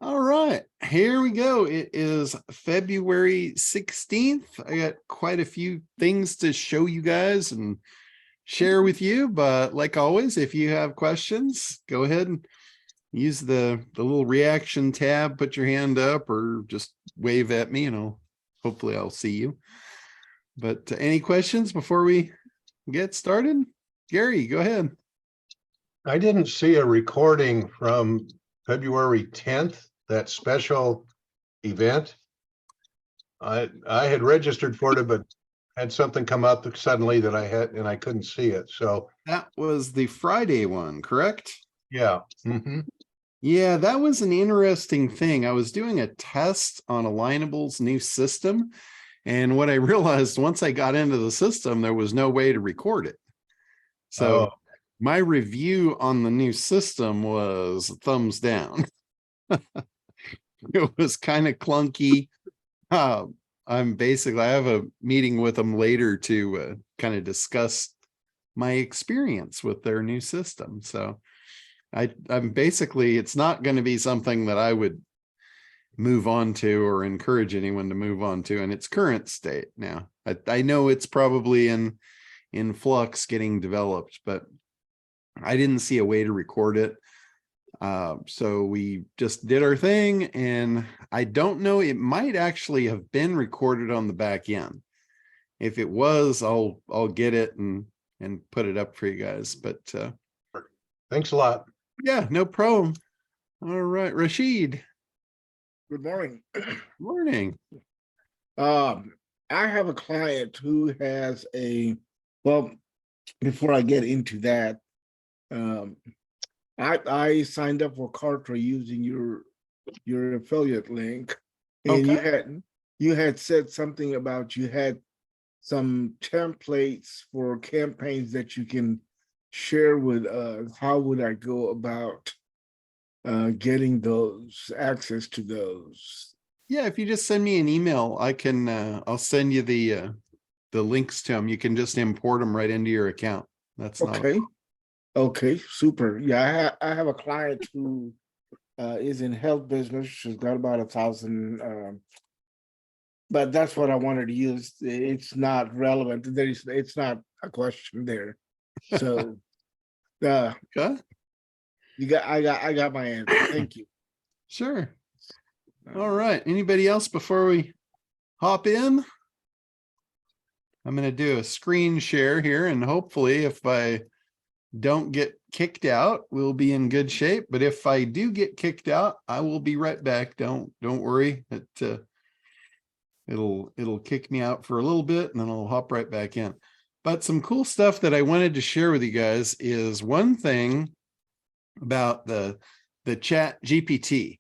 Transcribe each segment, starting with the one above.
All right, here we go. It is February 16th. I got quite a few things to show you guys and share with you, but like always, if you have questions, go ahead and use the little reaction tab, put your hand up or just wave at me and hopefully I'll see you. But any questions before we get started? Gary, go ahead. I didn't see a recording from February 10th, that special event. I had registered for it, but had something come up suddenly that I couldn't see it. So that was the Friday one, correct? Yeah. Yeah, that was an interesting thing. I was doing a test on Alignable's new system. And what I realized once I got into the system, there was no way to record it. So my review on the new system was thumbs down. It was kind of clunky. I have a meeting with them later to kind of discuss my experience with their new system. So I'm basically, it's not going to be something that I would move on to or encourage anyone to move on to in its current state. Now, I know it's probably in flux getting developed, but I didn't see a way to record it. So we just did our thing, and I don't know, it might actually have been recorded on the back end. If it was, I'll get it and put it up for you guys. But thanks a lot. Yeah, no problem. All right, Rashid. Good morning. Morning. I have a client who has well, before I get into that, I signed up for Kartra using your affiliate link, and okay. you had said something about you had some templates for campaigns that you can share with us. How would I go about getting those access to those? Yeah, if you just send me an email, I can I'll send you the links to them. You can just import them right into your account. That's okay. Okay, super. Yeah, I have a client who is in health business. She's got about 1,000, but that's what I wanted to use. It's not relevant. It's not a question there. So, okay. I got my answer. Thank you. Sure. All right. Anybody else before we hop in? I'm going to do a screen share here, and hopefully if I don't get kicked out, we'll be in good shape. But if I do get kicked out, I will be right back. Don't worry. It'll kick me out for a little bit, and then I'll hop right back in. But some cool stuff that I wanted to share with you guys is one thing about the ChatGPT.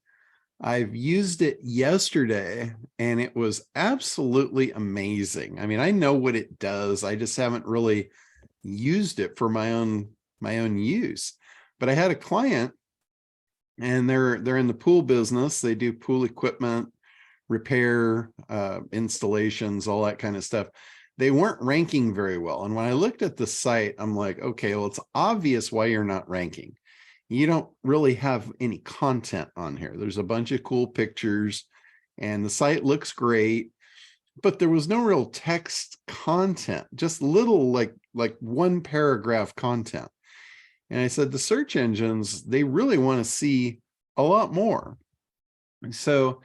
I've used it yesterday, and it was absolutely amazing. I mean, I know what it does. I just haven't really used it for my own use. But I had a client, and they're in the pool business. They do pool equipment repair, installations, all that kind of stuff. They weren't ranking very well. And when I looked at the site, I'm like, okay, well, it's obvious why you're not ranking. You don't really have any content on here. There's a bunch of cool pictures and the site looks great, but there was no real text content, just little like one paragraph content. And I said, the search engines, they really want to see a lot more. And so,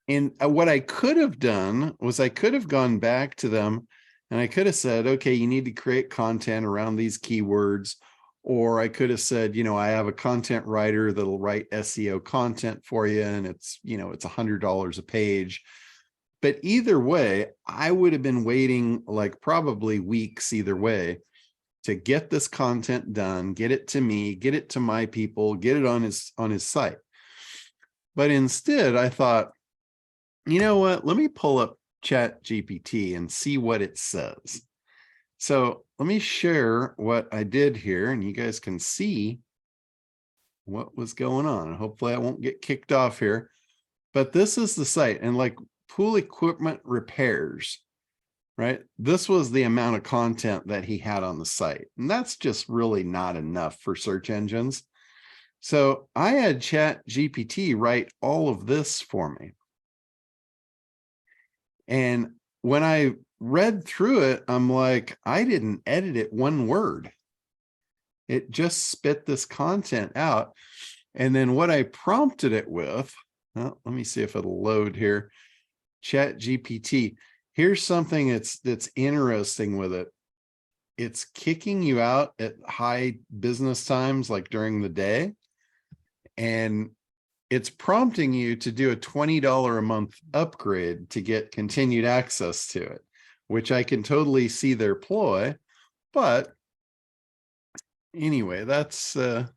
what I could have done was I could have gone back to them and I could have said, okay, you need to create content around these keywords. Or I could have said, I have a content writer that'll write SEO content for you, and it's $100 a page. But either way, I would have been waiting like probably weeks either way to get this content done, get it to me, get it to my people, get it on his site. But instead, I thought, you know what? Let me pull up ChatGPT and see what it says. So let me share what I did here, and you guys can see what was going on. Hopefully I won't get kicked off here, but this is the site, and like pool equipment repairs, right? This was the amount of content that he had on the site, and that's just really not enough for search engines. So I had ChatGPT write all of this for me. And when I read through it, I'm like, I didn't edit it one word. It just spit this content out. And then what I prompted it with, well, let me see if it'll load here. ChatGPT. Here's something that's interesting with it. It's kicking you out at high business times, like during the day. And it's prompting you to do a $20 a month upgrade to get continued access to it, which I can totally see their ploy. But anyway, that's their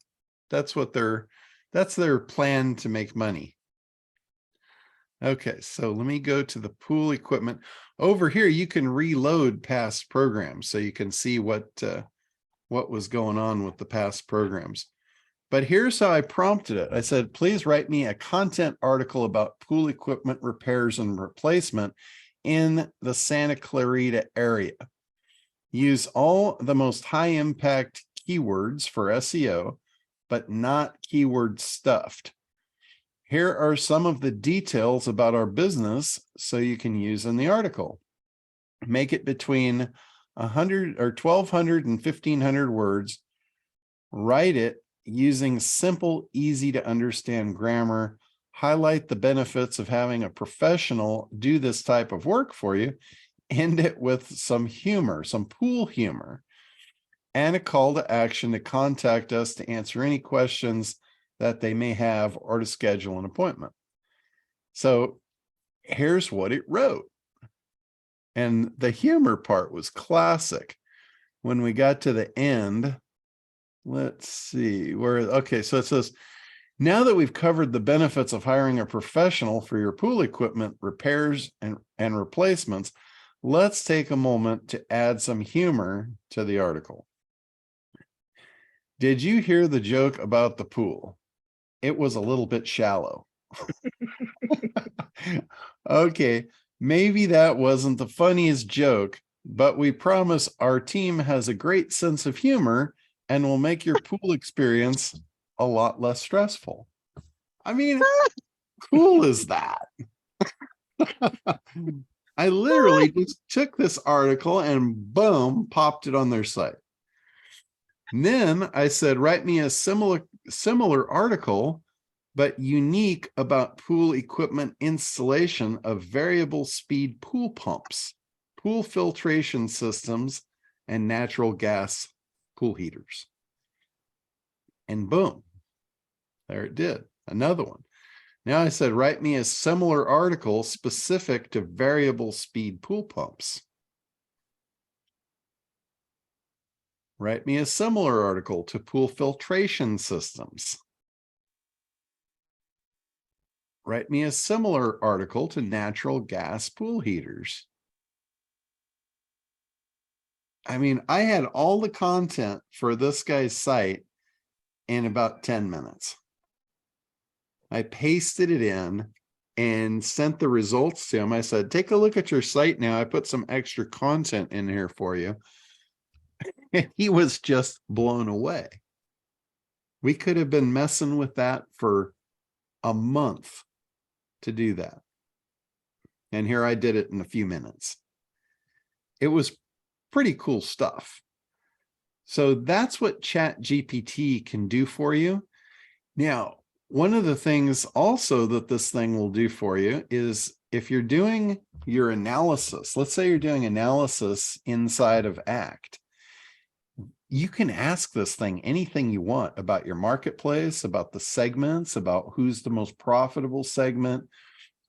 plan to make money. Okay, so let me go to the pool equipment. Over here, you can reload past programs, so you can see what was going on with the past programs. But here's how I prompted it. I said, please write me a content article about pool equipment repairs and replacement in the Santa Clarita area. Use all the most high impact keywords for SEO, but not keyword stuffed. Here are some of the details about our business so you can use in the article. Make it between 100 or 1,200 and 1,500 words. Write it using simple, easy to understand grammar. Highlight the benefits of having a professional do this type of work for you. End it with some humor, some pool humor, and a call to action to contact us to answer any questions that they may have or to schedule an appointment. So here's what it wrote. And the humor part was classic. When we got to the end, let's see where, okay, so it says, now that we've covered the benefits of hiring a professional for your pool equipment repairs and replacements, let's take a moment to add some humor to the article. Did you hear the joke about the pool? It was a little bit shallow. Okay, maybe that wasn't the funniest joke, but we promise our team has a great sense of humor and will make your pool experience a lot less stressful. I mean, how cool is that? I literally just took this article and boom, popped it on their site. And then I said, write me a similar article, but unique about pool equipment installation of variable speed pool pumps, pool filtration systems, and natural gas pool heaters. And boom, there it did. Another one. Now I said, write me a similar article specific to variable speed pool pumps. Write me a similar article to pool filtration systems. Write me a similar article to natural gas pool heaters. I mean, I had all the content for this guy's site in about 10 minutes. I pasted it in and sent the results to him. I said, take a look at your site now. I put some extra content in here for you. And he was just blown away. We could have been messing with that for a month to do that. And here I did it in a few minutes. It was pretty cool stuff. So that's what ChatGPT can do for you. Now, one of the things also that this thing will do for you is if you're doing your analysis, let's say you're doing analysis inside of ACT, you can ask this thing anything you want about your marketplace, about the segments, about who's the most profitable segment,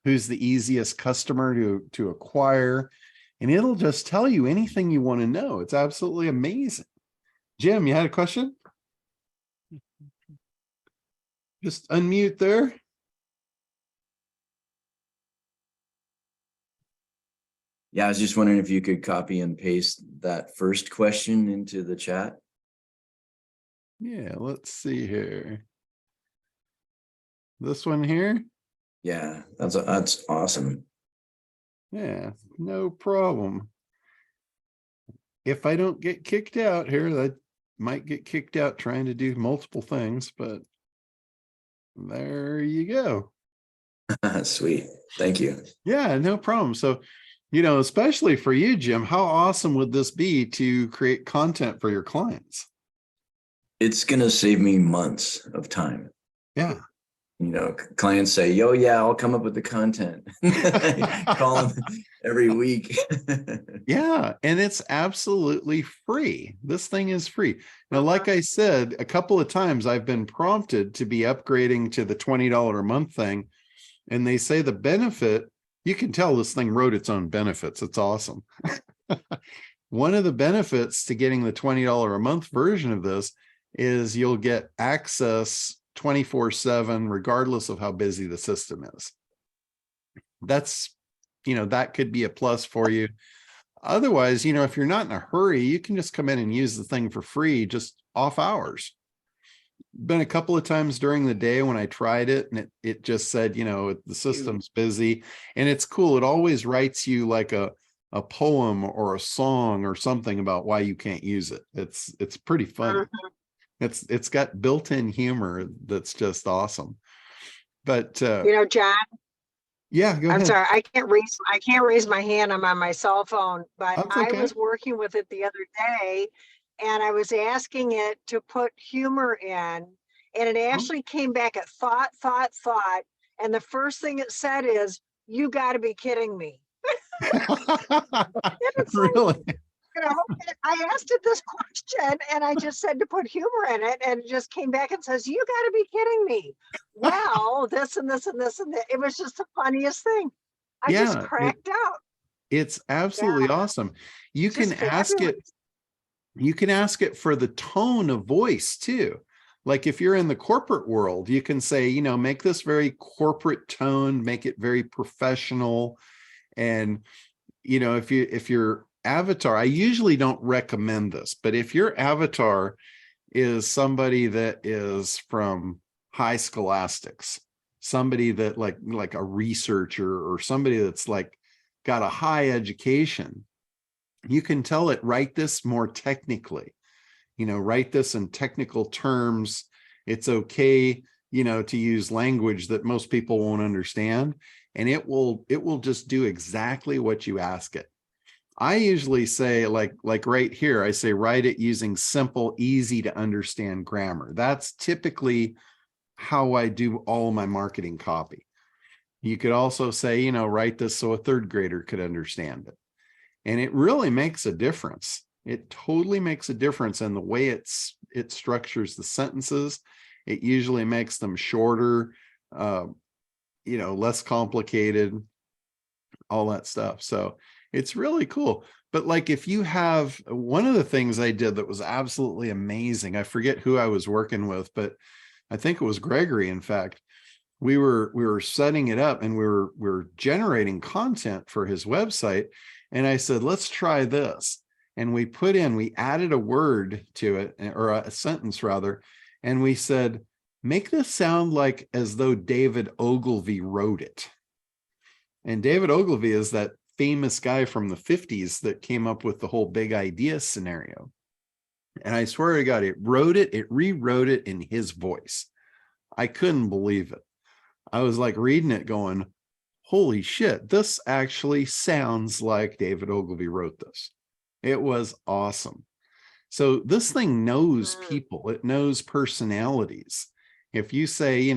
who's the easiest customer to acquire, and it'll just tell you anything you want to know. It's absolutely amazing. Jim, you had a question? Just unmute there. Yeah, I was just wondering if you could copy and paste that first question into the chat. Yeah, let's see here. This one here? Yeah, that's awesome. Yeah, no problem. If I don't get kicked out here, that might get kicked out trying to do multiple things, but there you go. Sweet. Thank you. Yeah, no problem. So, especially for you, Jim, how awesome would this be to create content for your clients? It's going to save me months of time. Yeah. Clients say, yo, yeah, I'll come up with the content. Call them every week. Yeah. And it's absolutely free. This thing is free. Now, like I said, a couple of times I've been prompted to be upgrading to the $20 a month thing. And they say the benefit, you can tell this thing wrote its own benefits. It's awesome. One of the benefits to getting the $20 a month version of this is you'll get access 24/7, regardless of how busy the system is. That's, that could be a plus for you. Otherwise, if you're not in a hurry, you can just come in and use the thing for free, just off hours. Been a couple of times during the day when I tried it and it just said, the system's busy, and it's cool. It always writes you like a poem or a song or something about why you can't use it. It's pretty funny. It's got built-in humor that's just awesome. But John, yeah, go ahead. I'm sorry, I can't raise my hand. I'm on my cell phone, but That's I okay. was working with it the other day and I was asking it to put humor in, and it actually came back at thought. And the first thing it said is, "You got to be kidding me." Really? I asked it this question and I just said to put humor in it, and it just came back and says, "You got to be kidding me." Well, this and this and this and that. It was just the funniest thing. I just cracked out. It's absolutely awesome. You can ask it. You can ask it for the tone of voice too. Like if you're in the corporate world, you can say, make this very corporate tone, make it very professional. And, if your avatar, I usually don't recommend this, but if your avatar is somebody that is from high scholastics, somebody that like a researcher or somebody that's like got a high education, you can tell it, write this more technically, write this in technical terms. It's okay, to use language that most people won't understand, and it will just do exactly what you ask it. I usually say like right here, I say, write it using simple, easy to understand grammar. That's typically how I do all my marketing copy. You could also say, write this so a third grader could understand it. And it really makes a difference. It totally makes a difference in the way it structures the sentences. It usually makes them shorter, less complicated, all that stuff. So it's really cool. But like if you have, one of the things I did that was absolutely amazing, I forget who I was working with, but I think it was Gregory. In fact, we were setting it up and we were generating content for his website. And I said, let's try this. And we added a word to it, or a sentence rather. And we said, make this sound like as though David Ogilvy wrote it. And David Ogilvy is that famous guy from the 50s that came up with the whole big idea scenario. And I swear to God, it rewrote it in his voice. I couldn't believe it. I was like reading it going, holy shit, this actually sounds like David Ogilvy wrote this. It was awesome. So this thing knows people. It knows personalities. If you say,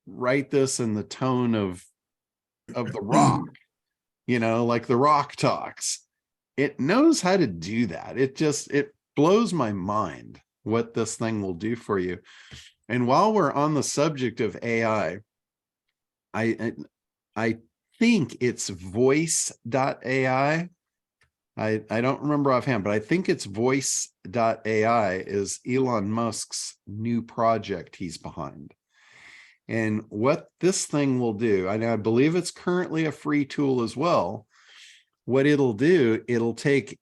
write this in the tone of The Rock, like The Rock talks, it knows how to do that. It blows my mind what this thing will do for you. And while we're on the subject of AI, I think it's voice.ai. I don't remember offhand, but I think it's voice.ai is Elon Musk's new project he's behind. And what this thing will do, and I believe it's currently a free tool as well. What it'll do, it'll take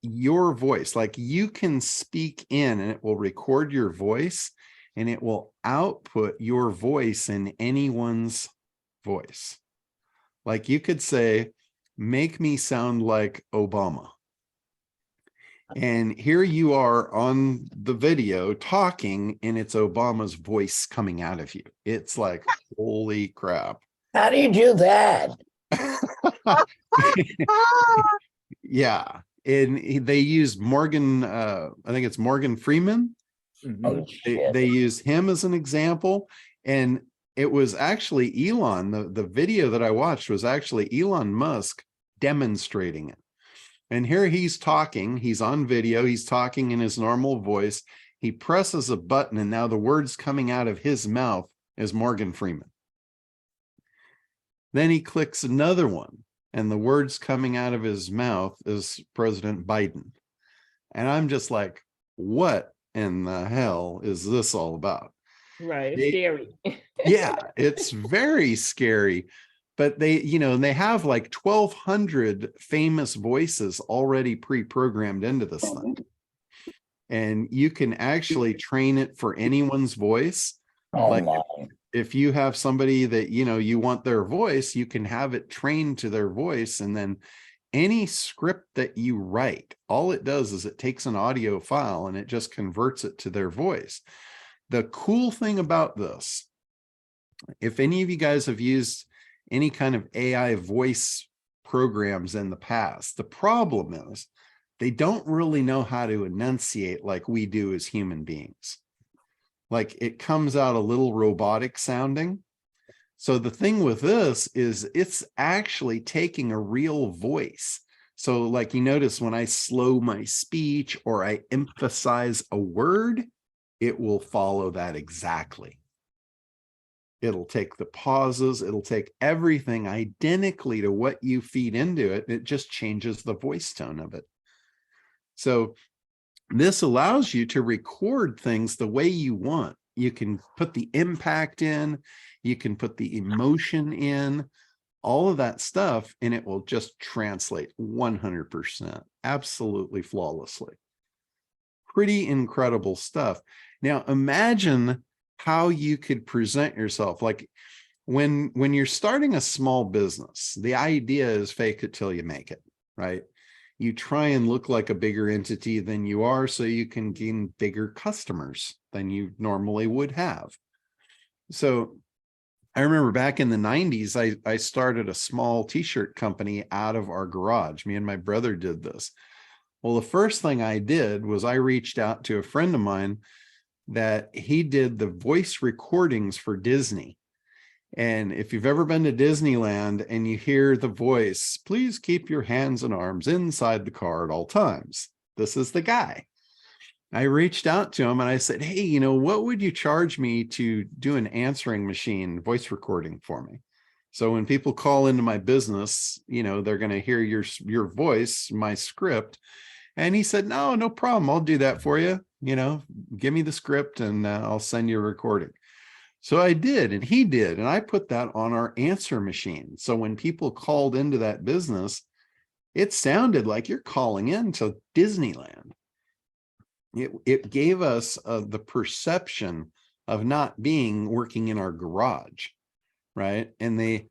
your voice, like you can speak in and it will record your voice and it will output your voice in anyone's voice. Like you could say, make me sound like Obama. And here you are on the video talking, and it's Obama's voice coming out of you. It's like, holy crap. How do you do that? Ah, Yeah. And they use Morgan, I think it's Morgan Freeman. Mhm. Oh, shit. They use him as an example. And it was actually Elon, the video that I watched was actually Elon Musk demonstrating it. And here he's talking, he's on video, he's talking in his normal voice. He presses a button, and now the words coming out of his mouth is Morgan Freeman. Then he clicks another one, and the words coming out of his mouth is President Biden. And I'm just like, what in the hell is this all about? Right, it's They- scary. Yeah, it's very scary. But they have like 1,200 famous voices already pre-programmed into this thing. And you can actually train it for anyone's voice. Oh, Like, my. if you have somebody that, you want their voice, you can have it trained to their voice. And then any script that you write, all it does is it takes an audio file and it just converts it to their voice. The cool thing about this, if any of you guys have used any kind of AI voice programs in the past, the problem is they don't really know how to enunciate like we do as human beings. Like, it comes out a little robotic sounding. So the thing with this is it's actually taking a real voice. So like, you notice when I slow my speech or I emphasize a word, it will follow that exactly. It'll take the pauses, it'll take everything identically to what you feed into it. It just changes the voice tone of it. So this allows you to record things the way you want. You can put the impact in, you can put the emotion in, all of that stuff, and it will just translate 100%, absolutely flawlessly. Pretty incredible stuff. Now imagine how you could present yourself. Like when you're starting a small business, the idea is fake it till you make it, right? You try and look like a bigger entity than you are so you can gain bigger customers than you normally would have. So I remember back in the 90s, I started a small t-shirt company out of our garage. Me and my brother did this. Well, the first thing I did was I reached out to a friend of mine that he did the voice recordings for Disney. And if you've ever been to Disneyland and you hear the voice, please keep your hands and arms inside the car at all times. This is the guy. I reached out to him and I said, hey, what would you charge me to do an answering machine voice recording for me? So when people call into my business, they're going to hear your voice, my script. And he said, no problem. I'll do that for you. Give me the script and I'll send you a recording. So I did, and he did, and I put that on our answer machine. So when people called into that business, it sounded like you're calling into Disneyland. It gave us the perception of not being working in our garage, right? And the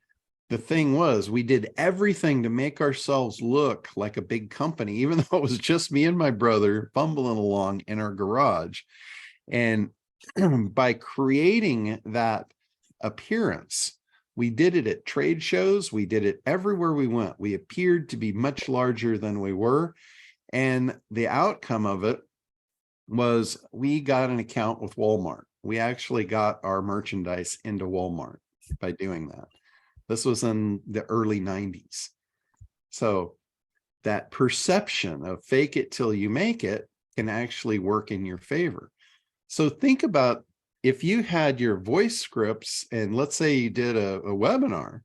thing was, we did everything to make ourselves look like a big company, even though it was just me and my brother fumbling along in our garage. And by creating that appearance, we did it at trade shows. We did it everywhere we went. We appeared to be much larger than we were. And the outcome of it was we got an account with Walmart. We actually got our merchandise into Walmart by doing that. This was in the early 90s. So that perception of fake it till you make it can actually work in your favor. So think about if you had your voice scripts, and let's say you did a webinar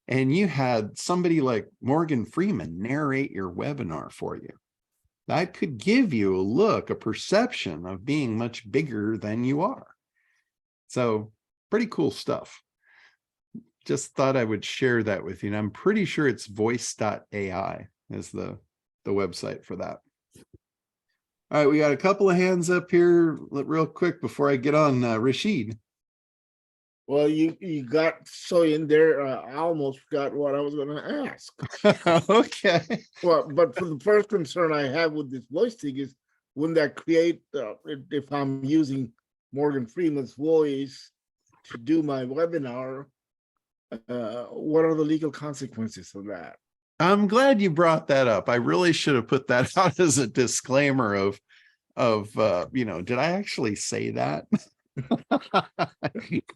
and you had somebody like Morgan Freeman narrate your webinar for you. That could give you a perception of being much bigger than you are. So pretty cool stuff. Just thought I would share that with you. And I'm pretty sure it's voice.ai is the website for that. All right, we got a couple of hands up here real quick before I get on Rashid. Well, you got so in there, I almost forgot what I was gonna ask. Okay. Well, but for the first concern I have with this voice thing is, wouldn't that create, if I'm using Morgan Freeman's voice to do my webinar, what are the legal consequences of that? I'm glad you brought that up. I really should have put that out as a disclaimer of did I actually say that?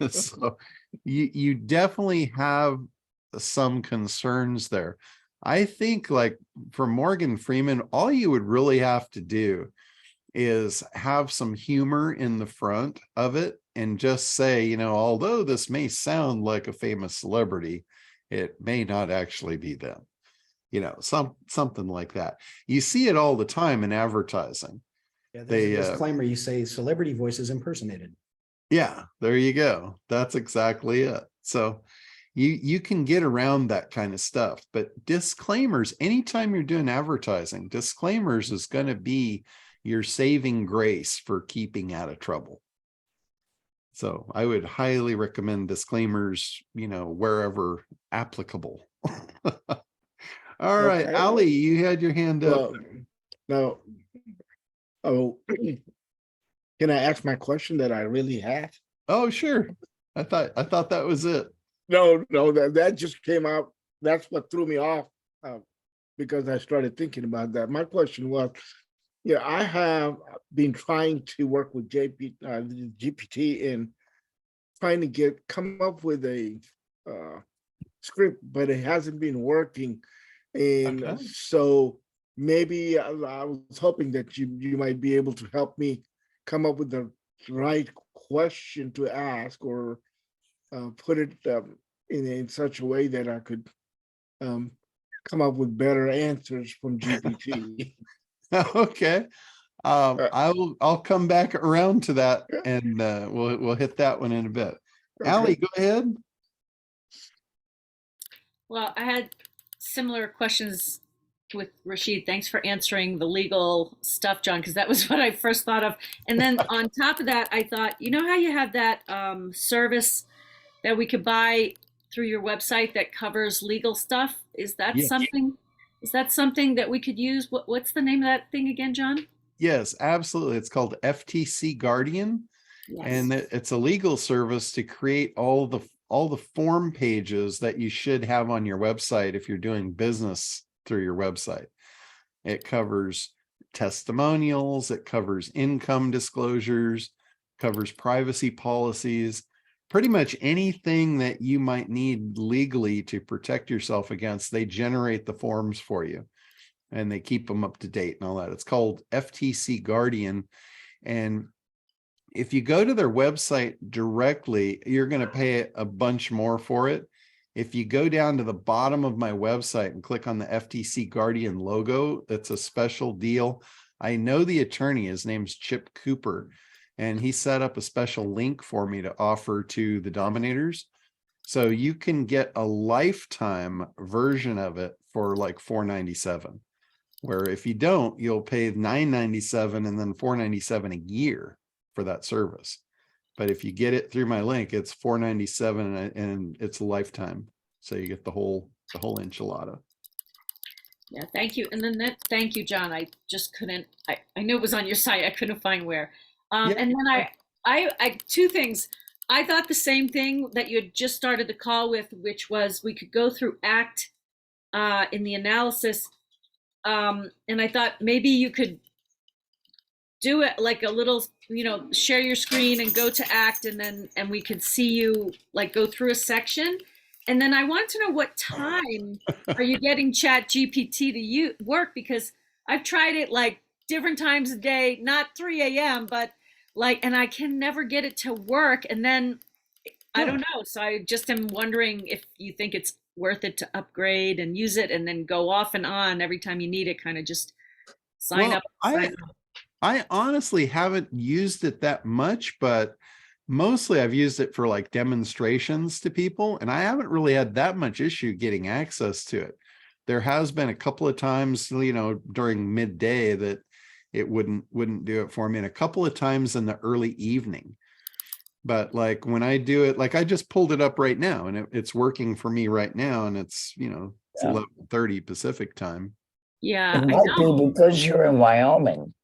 So you definitely have some concerns there. I think like for Morgan Freeman, all you would really have to do is have some humor in the front of it and just say, although this may sound like a famous celebrity, it may not actually be them. Something like that. You see it all the time in advertising. Yeah, there's They, a disclaimer. You say celebrity voices impersonated. Yeah, there you go. That's exactly it. So you can get around that kind of stuff, but disclaimers, anytime you're doing advertising, disclaimers is going to be your saving grace for keeping out of trouble. So I would highly recommend disclaimers, wherever applicable. All right, Okay. Ali, you had your hand up. Well, now, can I ask my question that I really had? Oh, sure. I thought that was it. No, that just came out. That's what threw me off, because I started thinking about that. My question was, I have been trying to work with GPT and trying to come up with a script, but it hasn't been working. And Okay. so maybe I was hoping that you might be able to help me come up with the right question to ask, or put it in such a way that I could come up with better answers from GPT. Okay. I'll come back around to that, and we'll hit that one in a bit. Okay. Ali, go ahead. Well, I had similar questions with Rashid. Thanks for answering the legal stuff, John, because that was what I first thought of. And then on top of that, I thought, how you have that service that we could buy through your website that covers legal stuff? Is that Yes. something that we could use? What's the name of that thing again, John? Yes, absolutely. It's called FTC Guardian, Yes. and it's a legal service to create all the form pages that you should have on your website if you're doing business through your website. It covers testimonials, it covers income disclosures, covers privacy policies, pretty much anything that you might need legally to protect yourself against. They generate the forms for you and they keep them up to date and all that. It's called FTC Guardian. And if you go to their website directly, you're going to pay a bunch more for it. If you go down to the bottom of my website and click on the FTC Guardian logo, that's a special deal. I know the attorney, his name's Chip Cooper, and he set up a special link for me to offer to the Dominators. So you can get a lifetime version of it for like $4.97, where if you don't, you'll pay $9.97 and then $4.97 a year for that service. But if you get it through my link, it's $4.97 and it's a lifetime. So you get the whole enchilada. Yeah, thank you. And then thank you, John. I just couldn't, I knew it was on your site. I couldn't find where. Yeah. And then I two things. I thought the same thing that you had just started the call with, which was we could go through ACT in the analysis. And I thought maybe you could do it like a little, share your screen and go to ACT, and we could see you like go through a section. And then I want to know, what time are you getting ChatGPT to work? Because I've tried it like different times a day, not 3 a.m., but and I can never get it to work. And then I don't know. So I just am wondering if you think it's worth it to upgrade and use it and then go off and on every time you need it, kind of just sign up. I honestly haven't used it that much, but mostly I've used it for like demonstrations to people, and I haven't really had that much issue getting access to it. There has been a couple of times, during midday that it wouldn't do it for me, and a couple of times in the early evening. But like when I do it, like I just pulled it up right now and it's working for me right now. And it's, it's Yeah. 11:30 Pacific time. Yeah, It I might be know. because you're in Wyoming.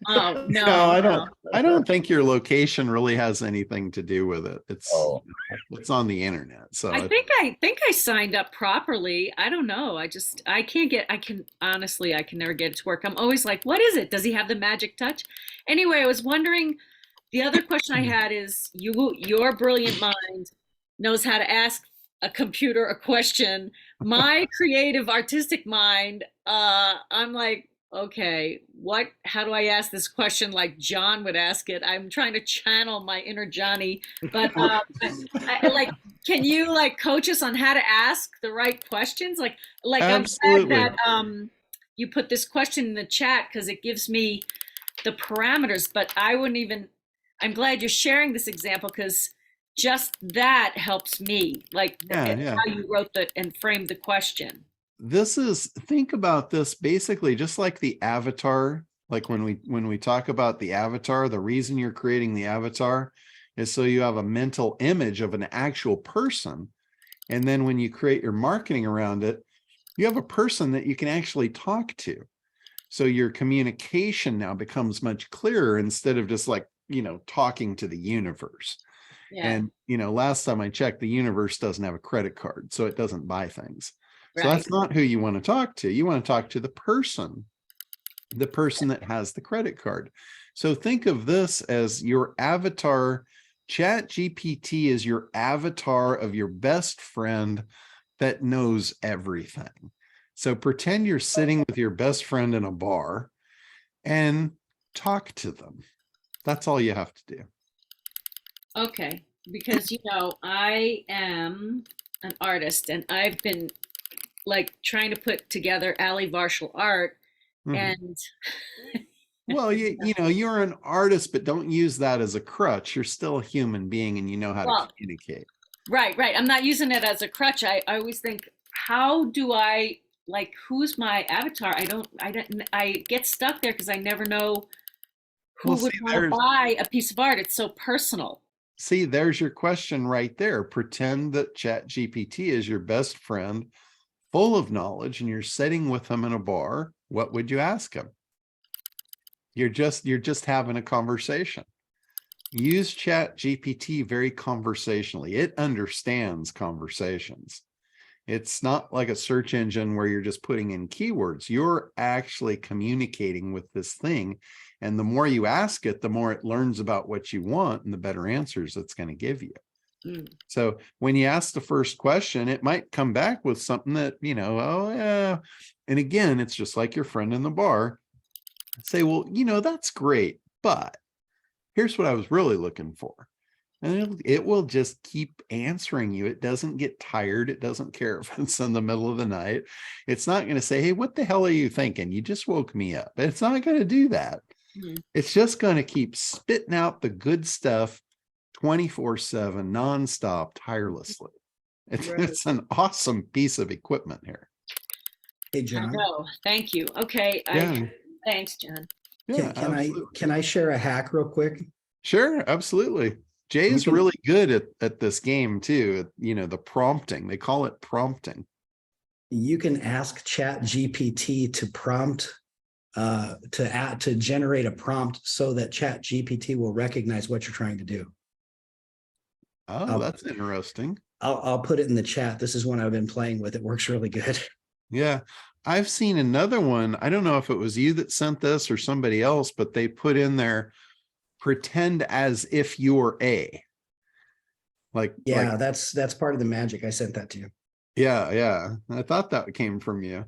Oh, No, no, I no. don't think your location really has anything to do with it. Oh, It's on the internet. So I think I signed up properly. I don't know. I can honestly, I can never get it to work. I'm always like, what is it? Does he have the magic touch? Anyway, I was wondering, the other question I had is your brilliant mind knows how to ask a computer a question. My creative artistic mind, I'm like, okay, how do I ask this question like John would ask it? I'm trying to channel my inner Johnny, but like, can you like coach us on how to ask the right questions? Like I'm glad absolutely. that you put this question in the chat because it gives me the parameters, but I wouldn't even, I'm glad you're sharing this example because just that helps me, like Yeah. how you wrote and framed the question. Think about this basically just like the avatar. Like when we talk about the avatar, the reason you're creating the avatar is so you have a mental image of an actual person. And then when you create your marketing around it, you have a person that you can actually talk to. So your communication now becomes much clearer instead of just like, talking to the universe. Yeah. And, last time I checked, the universe doesn't have a credit card, so it doesn't buy things. So Right. that's not who you want to talk to. You want to talk to the person that has the credit card. So think of this as your avatar. ChatGPT is your avatar of your best friend that knows everything. So pretend you're sitting with your best friend in a bar and talk to them. That's all you have to do. Okay, because I am an artist and I've been like trying to put together Ali Varshal art Mhm. and Well, you're an artist, but don't use that as a crutch. You're still a human being and you know how to well, communicate. right. I'm not using it as a crutch. I always think, how do I like who's my avatar? I get stuck there because I never know who Well, would want to buy a piece of art. It's so personal. there's your question right there. Pretend that ChatGPT is your best friend, full of knowledge, and you're sitting with him in a bar. What would you ask him? You're just having a conversation. Use ChatGPT very conversationally. It understands conversations. It's not like a search engine where you're just putting in keywords. You're actually communicating with this thing. And the more you ask it, the more it learns about what you want and the better answers it's going to give you. Mm. So when you ask the first question, it might come back with something that, oh, yeah. And again, it's just like your friend in the bar. Say, well, that's great, but here's what I was really looking for. And it will just keep answering you. It doesn't get tired. It doesn't care if it's in the middle of the night. It's not going to say, hey, what the hell are you thinking? You just woke me up. It's not going to do that. Mm. It's just going to keep spitting out the good stuff 24/7, nonstop, tirelessly. It's an awesome piece of equipment here. Hey, I John, know. Thank you. Okay. Yeah. Thanks, John. Yeah, can I share a hack real quick? Sure, absolutely. Jay's can- really good at this game too. The prompting. They call it prompting. You can ask ChatGPT to prompt to generate a prompt so that ChatGPT will recognize what you're trying to do. Oh, that's interesting. I'll put it in the chat. This is one I've been playing with. It works really good. Yeah. I've seen another one. I don't know if it was you that sent this or somebody else, but they put in there, pretend as if you're a. Yeah, that's part of the magic. I sent that to you. Yeah. I thought that came from you.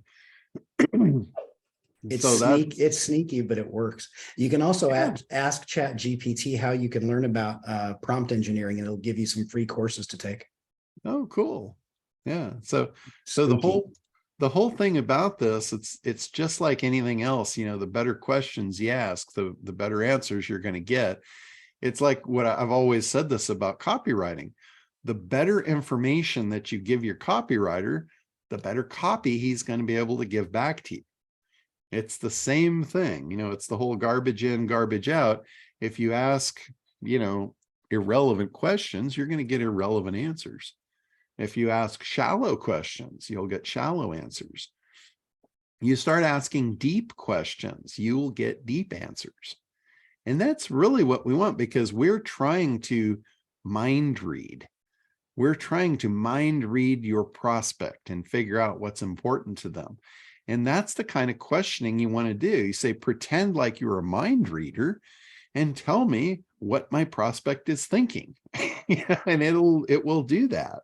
It's sneaky, but it works. You can also ask ChatGPT how you can learn about prompt engineering, and it'll give you some free courses to take. Oh, cool. Yeah. So Spooky. the whole thing about this, it's just like anything else, the better questions you ask, the better answers you're going to get. It's like what I've always said this about copywriting. The better information that you give your copywriter, the better copy he's going to be able to give back to you. It's the same thing. It's the whole garbage in, garbage out. If you ask, irrelevant questions, you're going to get irrelevant answers. If you ask shallow questions, you'll get shallow answers. You start asking deep questions, you will get deep answers. And that's really what we want, because we're trying to mind read. We're trying to mind read your prospect and figure out what's important to them. And that's the kind of questioning you want to do. You say, pretend like you're a mind reader and tell me what my prospect is thinking. And it will do that.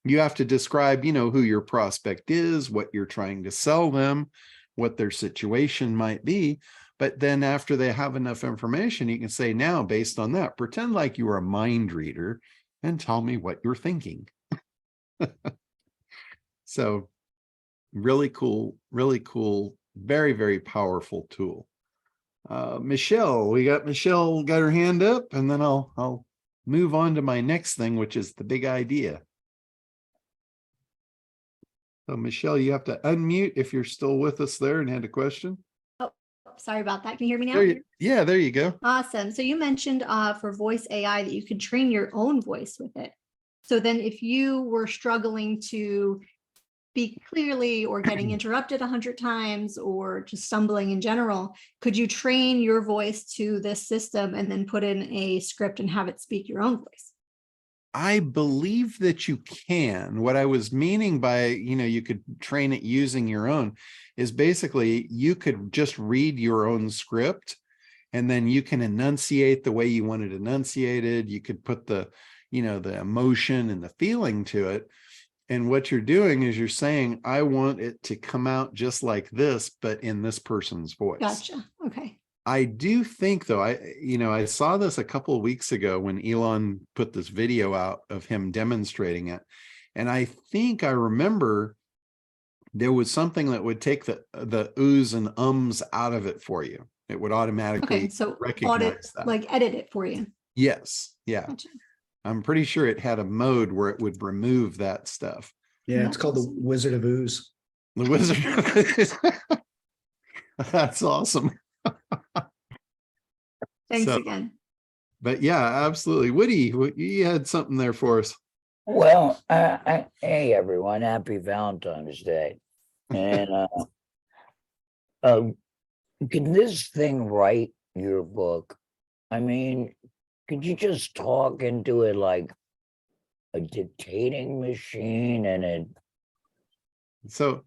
You have to describe, who your prospect is, what you're trying to sell them, what their situation might be. But then after they have enough information, you can say, now, based on that, pretend like you are a mind reader and tell me what you're thinking. So really cool, very, very powerful tool. Michelle, Michelle got her hand up, and then I'll move on to my next thing, which is the big idea. So Michelle, you have to unmute if you're still with us there and had a question. Oh, sorry about that. Can you hear me now? Yeah, there you go. Awesome. So you mentioned for voice AI that you could train your own voice with it. So then if you were struggling to speak clearly or getting interrupted 100 times or just stumbling in general, could you train your voice to this system and then put in a script and have it speak your own voice? I believe that you can. What I was meaning by, you could train it using your own is basically you could just read your own script and then you can enunciate the way you want it enunciated. You could put the emotion and the feeling to it. And what you're doing is you're saying, I want it to come out just like this, but in this person's voice. Gotcha. Okay. I do think, though, I saw this a couple of weeks ago when Elon put this video out of him demonstrating it. And I think I remember there was something that would take the oohs and ums out of it for you. It would automatically recognize that. Like edit it for you. Yes. Yeah. Gotcha. I'm pretty sure it had a mode where it would remove that stuff. Yeah, it's called the Wizard of Ooze. The Wizard of Ooze. That's awesome. Thanks again. But yeah, absolutely. Woody, you had something there for us. Well, hey everyone, happy Valentine's Day. And can this thing write your book? I mean, could you just talk into it like a dictating machine and it? So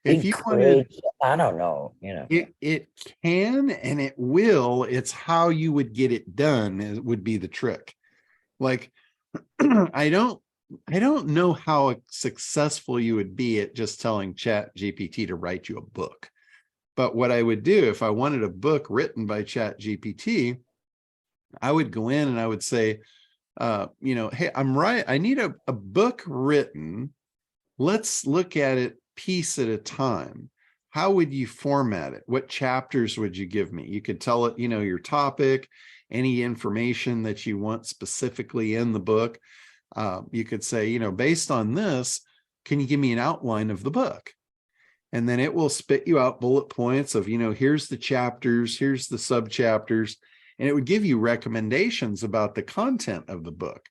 if you wanted, I don't know, it can and it will. It's how you would get it done. It would be the trick. Like, I don't know how successful you would be at just telling ChatGPT to write you a book. But what I would do if I wanted a book written by ChatGPT, I would go in and I would say, hey, I need a book written. Let's look at it piece at a time. How would you format it? What chapters would you give me? You could tell it, your topic, any information that you want specifically in the book. You could say, based on this, can you give me an outline of the book? And then it will spit you out bullet points of, here's the chapters, here's the sub-chapters, and it would give you recommendations about the content of the book.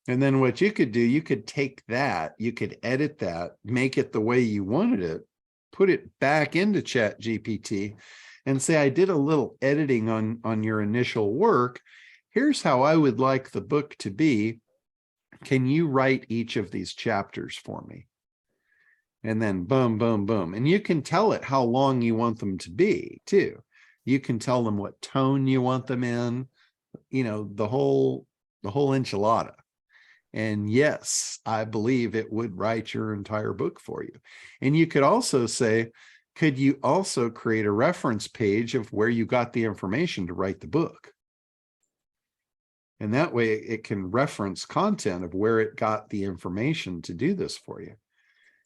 And then what you could do, you could take that, you could edit that, make it the way you wanted it, put it back into ChatGPT and say, I did a little editing on your initial work. Here's how I would like the book to be. Can you write each of these chapters for me? And then boom, boom, boom. And you can tell it how long you want them to be too. You can tell them what tone you want them in, the whole enchilada. And yes, I believe it would write your entire book for you. And you could also say, could you also create a reference page of where you got the information to write the book? And that way it can reference content of where it got the information to do this for you.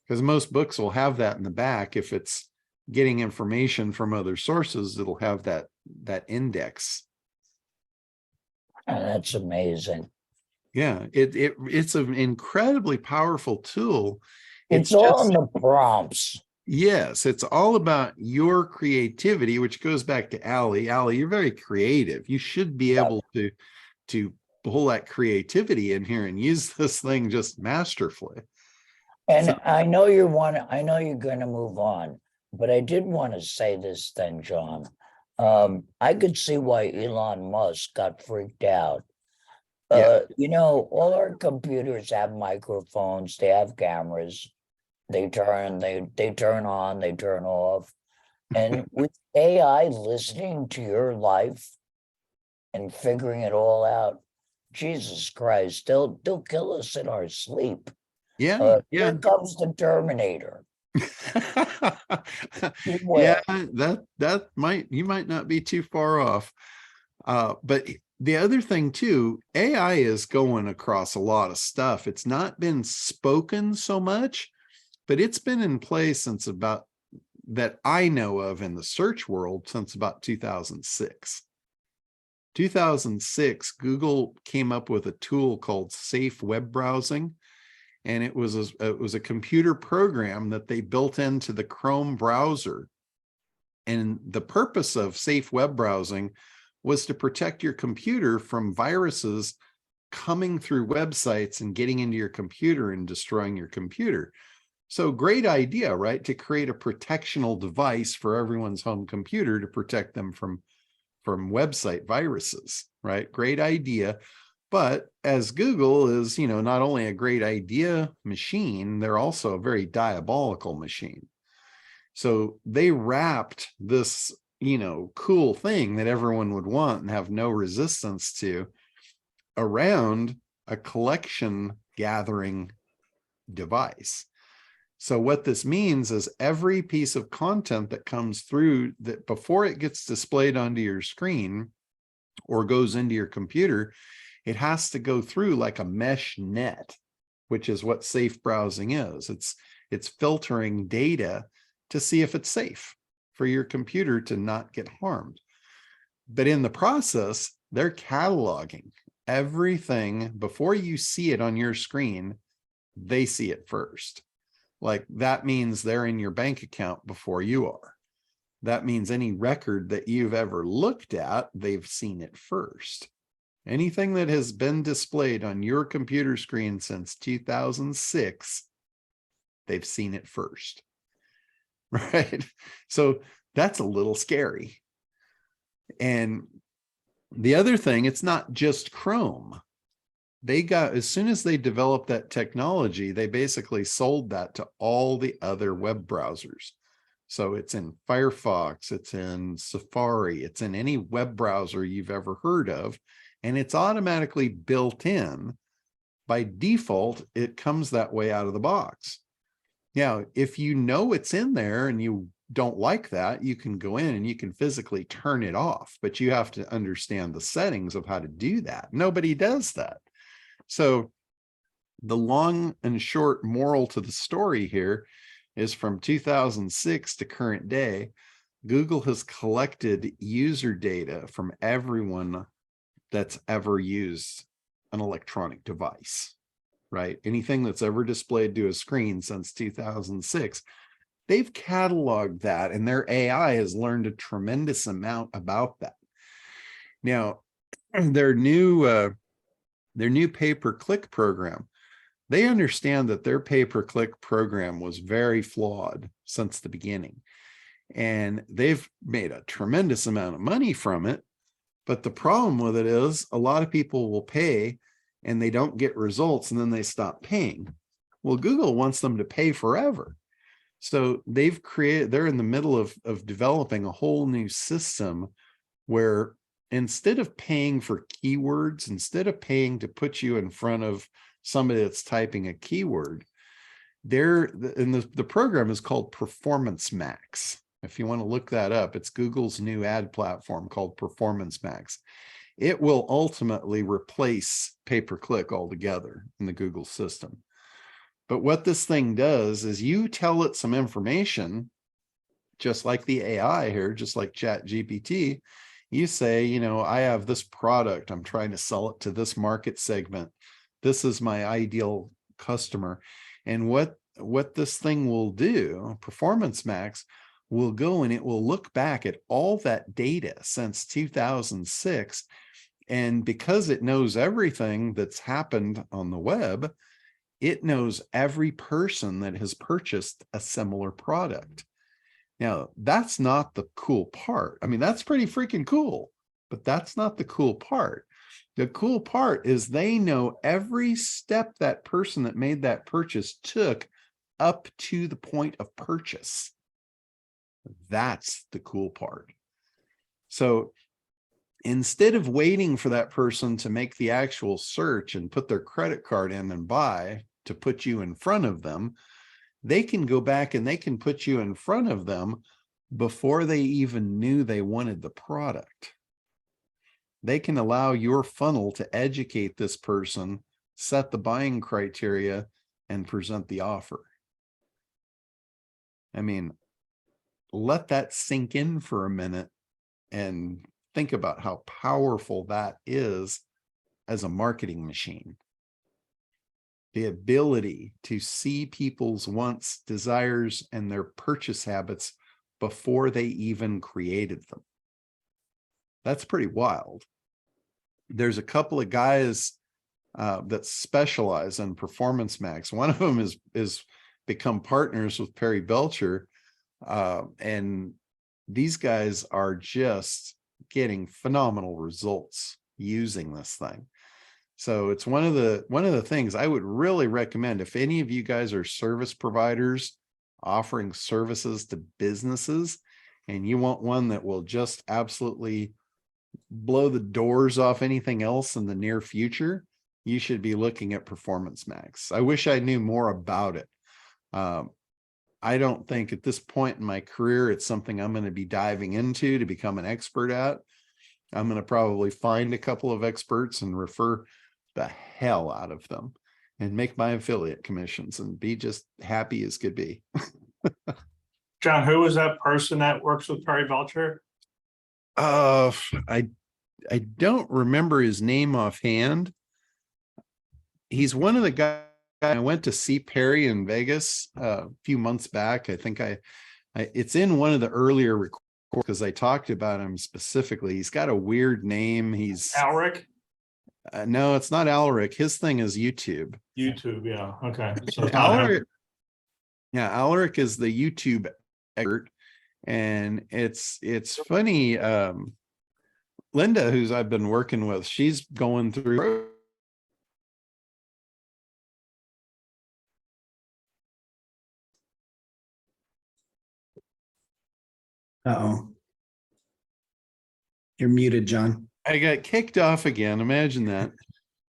Because most books will have that in the back. If it's getting information from other sources, it'll have that index. Oh, that's amazing. Yeah, it's an incredibly powerful tool. It's all in the prompts. Yes, it's all about your creativity, which goes back to Allie. Allie, you're very creative. You should be able to pull that creativity in here and use this thing just masterfully. And So- I know you're gonna move on, but I did want to say this then, John. I could see why Elon Musk got freaked out. You know, all our computers have microphones, they have cameras, they turn on, they turn off. And with AI listening to your life and figuring it all out, Jesus Christ, they'll kill us in our sleep. Yeah, Here comes the Terminator. yeah, you might not be too far off. But the other thing too, AI is going across a lot of stuff. It's not been spoken so much, but it's been in place since about, that I know of in the search world, since about 2006. 2006, Google came up with a tool called safe web browsing. And it was a computer program that they built into the Chrome browser. And the purpose of safe web browsing was to protect your computer from viruses coming through websites and getting into your computer and destroying your computer. So great idea, right? To create a protectional device for everyone's home computer to protect them from website viruses, right? Great idea. But as Google is, you know, not only a great idea machine, they're also a very diabolical machine. So they wrapped this, you know, cool thing that everyone would want and have no resistance to around a collection gathering device. So what this means is every piece of content that comes through, that before it gets displayed onto your screen or goes into your computer, it has to go through like a mesh net, which is what safe browsing is. It's filtering data to see if it's safe for your computer to not get harmed. But in the process, they're cataloging everything before you see it on your screen. They see it first. Like that means they're in your bank account before you are. That means any record that you've ever looked at, they've seen it first. Anything that has been displayed on your computer screen since 2006, they've seen it first, right? So that's a little scary. And the other thing, it's not just Chrome. They got, as soon as they developed that technology, they basically sold that to all the other web browsers. So it's in Firefox, it's in Safari, it's in any web browser you've ever heard of. And it's automatically built in. By default, it comes that way out of the box. Now, if you know it's in there and you don't like that, you can go in and you can physically turn it off, but you have to understand the settings of how to do that. Nobody does that. So the long and short moral to the story here is from 2006 to current day, Google has collected user data from everyone that's ever used an electronic device, right? Anything that's ever displayed to a screen since 2006, they've cataloged that, and their AI has learned a tremendous amount about that. Now, their new pay-per-click program, they understand that their pay-per-click program was very flawed since the beginning, and they've made a tremendous amount of money from it. But the problem with it is a lot of people will pay and they don't get results and then they stop paying. Well, Google wants them to pay forever. So they're in the middle of developing a whole new system where instead of paying for keywords, instead of paying to put you in front of somebody that's typing a keyword, the program is called Performance Max. If you want to look that up, it's Google's new ad platform called Performance Max. It will ultimately replace pay-per-click altogether in the Google system. But what this thing does is you tell it some information, just like the AI here, just like ChatGPT. You say, you know, I have this product, I'm trying to sell it to this market segment. This is my ideal customer. And what this thing will do, Performance Max, will go and it will look back at all that data since 2006, And because it knows everything that's happened on the web, it knows every person that has purchased a similar product. Now, that's not the cool part. I mean, that's pretty freaking cool, but that's not the cool part. The cool part is they know every step that person that made that purchase took up to the point of purchase. That's the cool part. So instead of waiting for that person to make the actual search and put their credit card in and buy to put you in front of them, they can go back and they can put you in front of them before they even knew they wanted the product. They can allow your funnel to educate this person, set the buying criteria, and present the offer. I mean, let that sink in for a minute and think about how powerful that is as a marketing machine. The ability to see people's wants, desires, and their purchase habits before they even created them. That's pretty wild. There's a couple of guys that specialize in Performance Max. One of them is become partners with Perry Belcher. And these guys are just getting phenomenal results using this thing. So it's one of the things I would really recommend. If any of you guys are service providers offering services to businesses and you want one that will just absolutely blow the doors off anything else in the near future, you should be looking at Performance Max. I wish I knew more about it. I don't think at this point in my career, it's something I'm going to be diving into to become an expert at. I'm going to probably find a couple of experts and refer the hell out of them and make my affiliate commissions and be just happy as could be. John, who was that person that works with Perry Belcher? I don't remember his name offhand. He's one of the guys. I went to see Perry in Vegas a few months back. I think it's in one of the earlier recordings because I talked about him specifically. He's got a weird name. He's Alric? No, it's not Alric. His thing is YouTube. YouTube, yeah. Okay. So it's not Alric, yeah, Alric is the YouTube expert, and it's funny. Linda, who's I've been working with, she's going through. Uh-oh. You're muted, John. I got kicked off again. Imagine that.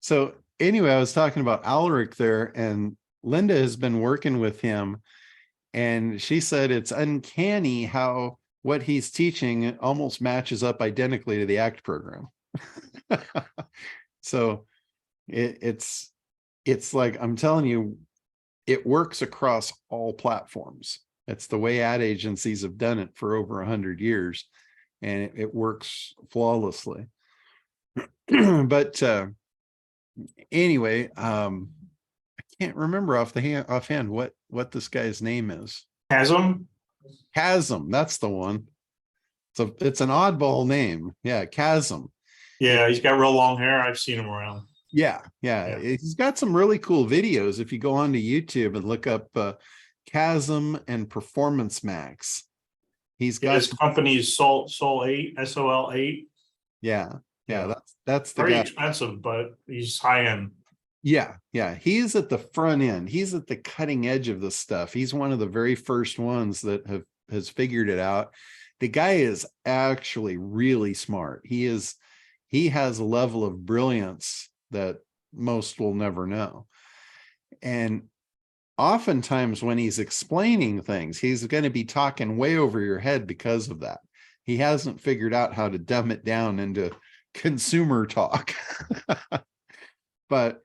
So anyway, I was talking about Alric there, and Linda has been working with him, and she said it's uncanny how what he's teaching almost matches up identically to the ACT program. So it's like, I'm telling you, it works across all platforms. It's the way ad agencies have done it for over 100 years, and it works flawlessly. But anyway, I can't remember offhand what this guy's name is. Chasm? Chasm, that's the one. So it's an oddball name. Yeah, Chasm. Yeah, he's got real long hair. I've seen him around. Yeah. He's got some really cool videos. If you go onto YouTube and look up Chasm and Performance Max, he's got his company's Sol 8, SOL 8. Yeah, that's the very guy. Expensive, but he's high end. Yeah, he's at the front end. He's at the cutting edge of this stuff. He's one of the very first ones that has figured it out. The guy is actually really smart. He has a level of brilliance that most will never know. And oftentimes when he's explaining things, he's going to be talking way over your head because of that. He hasn't figured out how to dumb it down into consumer talk. But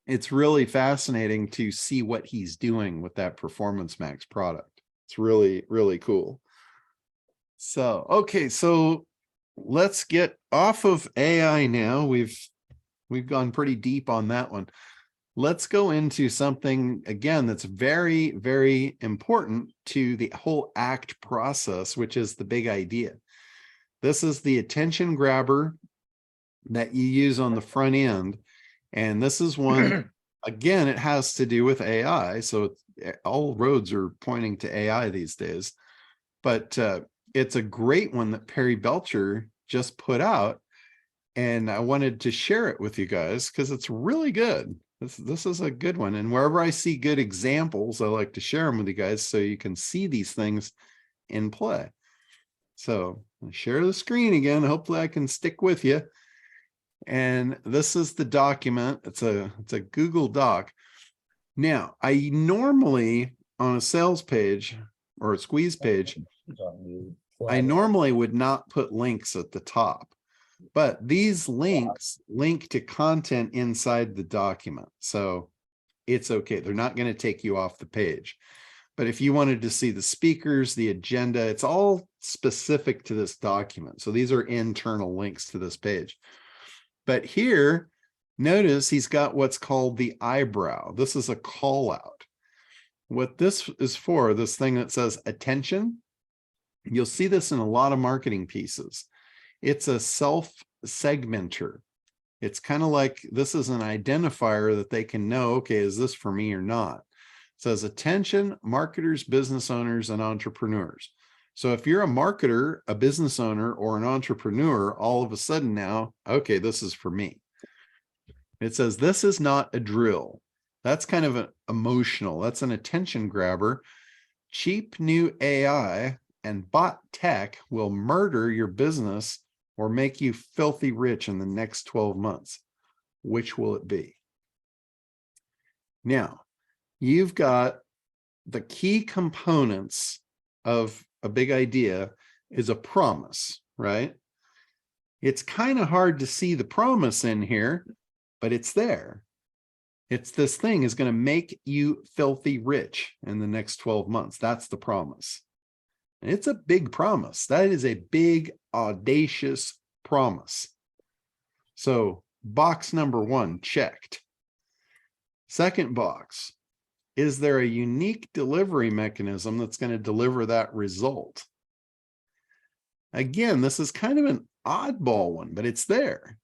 it's really fascinating to see what he's doing with that Performance Max product. It's really, really cool. So, okay, so let's get off of AI now. We've gone pretty deep on that one. Let's go into something, again, that's very, very important to the whole ACT process, which is the big idea. This is the attention grabber that you use on the front end. And this is one, again, it has to do with AI. So all roads are pointing to AI these days. But it's a great one that Perry Belcher just put out. And I wanted to share it with you guys because it's really good. This is a good one. And wherever I see good examples, I like to share them with you guys so you can see these things in play. So I'll share the screen again. Hopefully I can stick with you. And this is the document. It's a Google Doc. Now, I normally on a sales page or a squeeze page, I normally would not put links at the top. But these links link to content inside the document. So it's okay. They're not going to take you off the page. But if you wanted to see the speakers, the agenda, it's all specific to this document. So these are internal links to this page. But here, notice he's got what's called the eyebrow. This is a call out. What this is for, this thing that says attention, you'll see this in a lot of marketing pieces. It's a self-segmenter. It's kind of like this is an identifier that they can know, okay, is this for me or not? It says attention, marketers, business owners, and entrepreneurs. So if you're a marketer, a business owner, or an entrepreneur, all of a sudden now, okay, this is for me. It says this is not a drill. That's kind of an emotional. That's an attention grabber. Cheap new AI and bot tech will murder your business or make you filthy rich in the next 12 months. Which will it be? Now, you've got the key components of a big idea is a promise, right? It's kind of hard to see the promise in here, but it's there. It's this thing is going to make you filthy rich in the next 12 months. That's the promise. And it's a big promise. That is a big, audacious promise. So box number 1 checked. Second box, is there a unique delivery mechanism that's going to deliver that result? Again, this is kind of an oddball one, but it's there.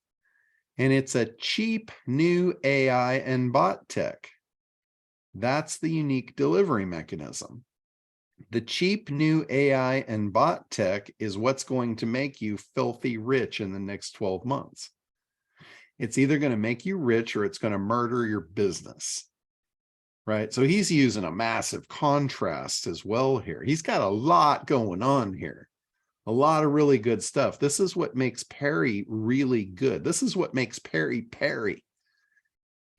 And it's a cheap new AI and bot tech. That's the unique delivery mechanism. The cheap new AI and bot tech is what's going to make you filthy rich in the next 12 months. It's either going to make you rich or it's going to murder your business, right? So he's using a massive contrast as well here. He's got a lot going on here, a lot of really good stuff. This is what makes Perry really good. This is what makes Perry Perry.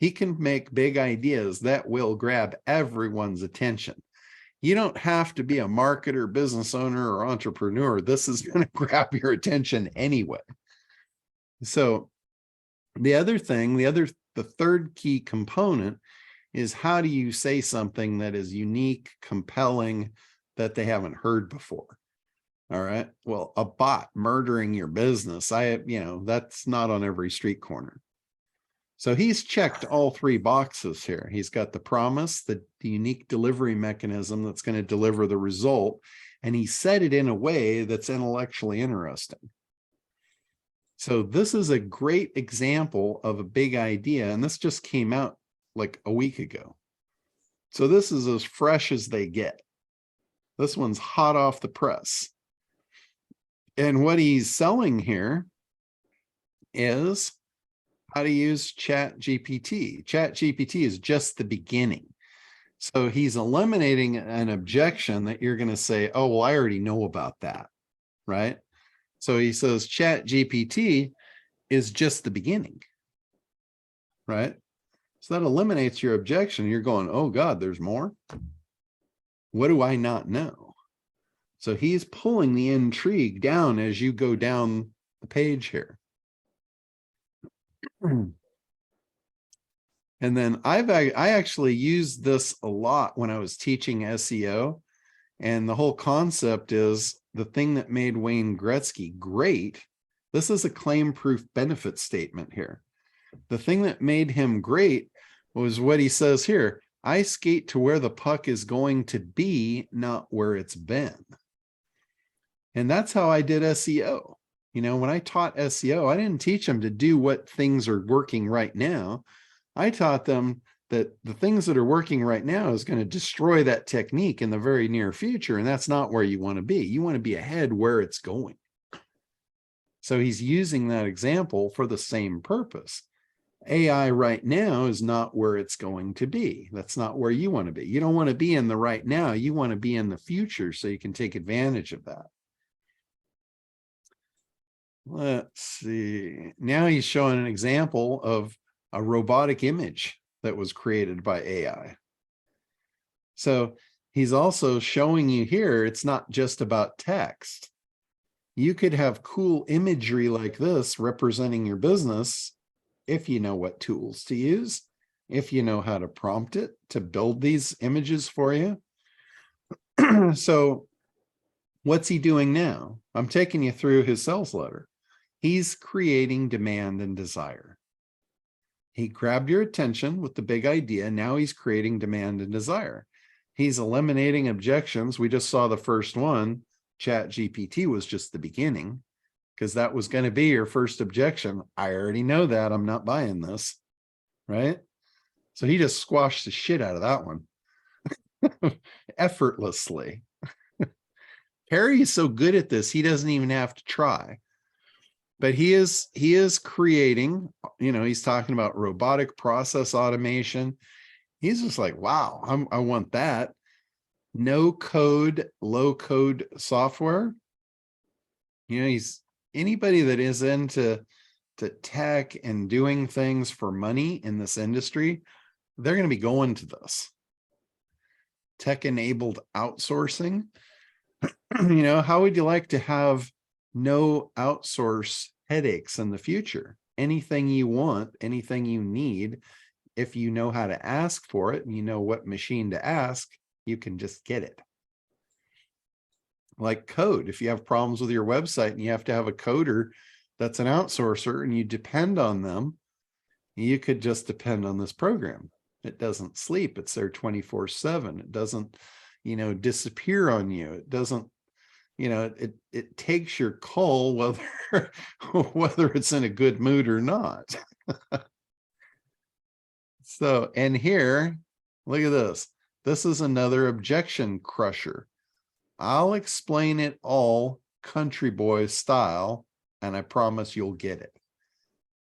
He can make big ideas that will grab everyone's attention. You don't have to be a marketer, business owner, or entrepreneur. This is going to grab your attention anyway. So the other thing, the third key component is how do you say something that is unique, compelling, that they haven't heard before? All right. Well, a bot murdering your business, that's not on every street corner. So he's checked all 3 boxes here. He's got the promise, the unique delivery mechanism that's going to deliver the result, and he said it in a way that's intellectually interesting. So this is a great example of a big idea, and this just came out like a week ago. So this is as fresh as they get. This one's hot off the press. And what he's selling here is how to use ChatGPT. ChatGPT is just the beginning. So he's eliminating an objection that you're going to say, oh, well, I already know about that, right? So he says ChatGPT is just the beginning, right? So that eliminates your objection. You're going, oh God, there's more. What do I not know? So he's pulling the intrigue down as you go down the page here. And then I actually used this a lot when I was teaching SEO. And the whole concept is the thing that made Wayne Gretzky great. This is a claim proof benefit statement here. The thing that made him great was what he says here. I skate to where the puck is going to be, not where it's been. And that's how I did SEO. You know, when I taught SEO, I didn't teach them to do what things are working right now. I taught them that the things that are working right now is going to destroy that technique in the very near future. And that's not where you want to be. You want to be ahead where it's going. So he's using that example for the same purpose. AI right now is not where it's going to be. That's not where you want to be. You don't want to be in the right now. You want to be in the future so you can take advantage of that. Let's see. Now he's showing an example of a robotic image that was created by AI. So he's also showing you here, it's not just about text. You could have cool imagery like this representing your business if you know what tools to use, if you know how to prompt it to build these images for you. So what's he doing now? I'm taking you through his sales letter. He's creating demand and desire. He grabbed your attention with the big idea. Now he's creating demand and desire. He's eliminating objections. We just saw the first one. ChatGPT was just the beginning, because that was going to be your first objection. I already know that. I'm not buying this, right? So he just squashed the shit out of that one effortlessly. Perry is so good at this, he doesn't even have to try. But he is creating, you know, he's talking about robotic process automation. He's just like, wow, I want that. No code, low code software. You know, anybody that is into tech and doing things for money in this industry, they're going to be going to this. Tech-enabled outsourcing. You know, how would you like to have no outsource headaches in the future? Anything you want, anything you need, if you know how to ask for it and you know what machine to ask, you can just get it. Like code, if you have problems with your website and you have to have a coder that's an outsourcer and you depend on them, you could just depend on this program. It doesn't sleep. It's there 24/7. It doesn't, you know, disappear on you. It doesn't, you know, it takes your call whether it's in a good mood or not. So, and here, look at this. This is another objection crusher. I'll explain it all country boy style, and I promise you'll get it.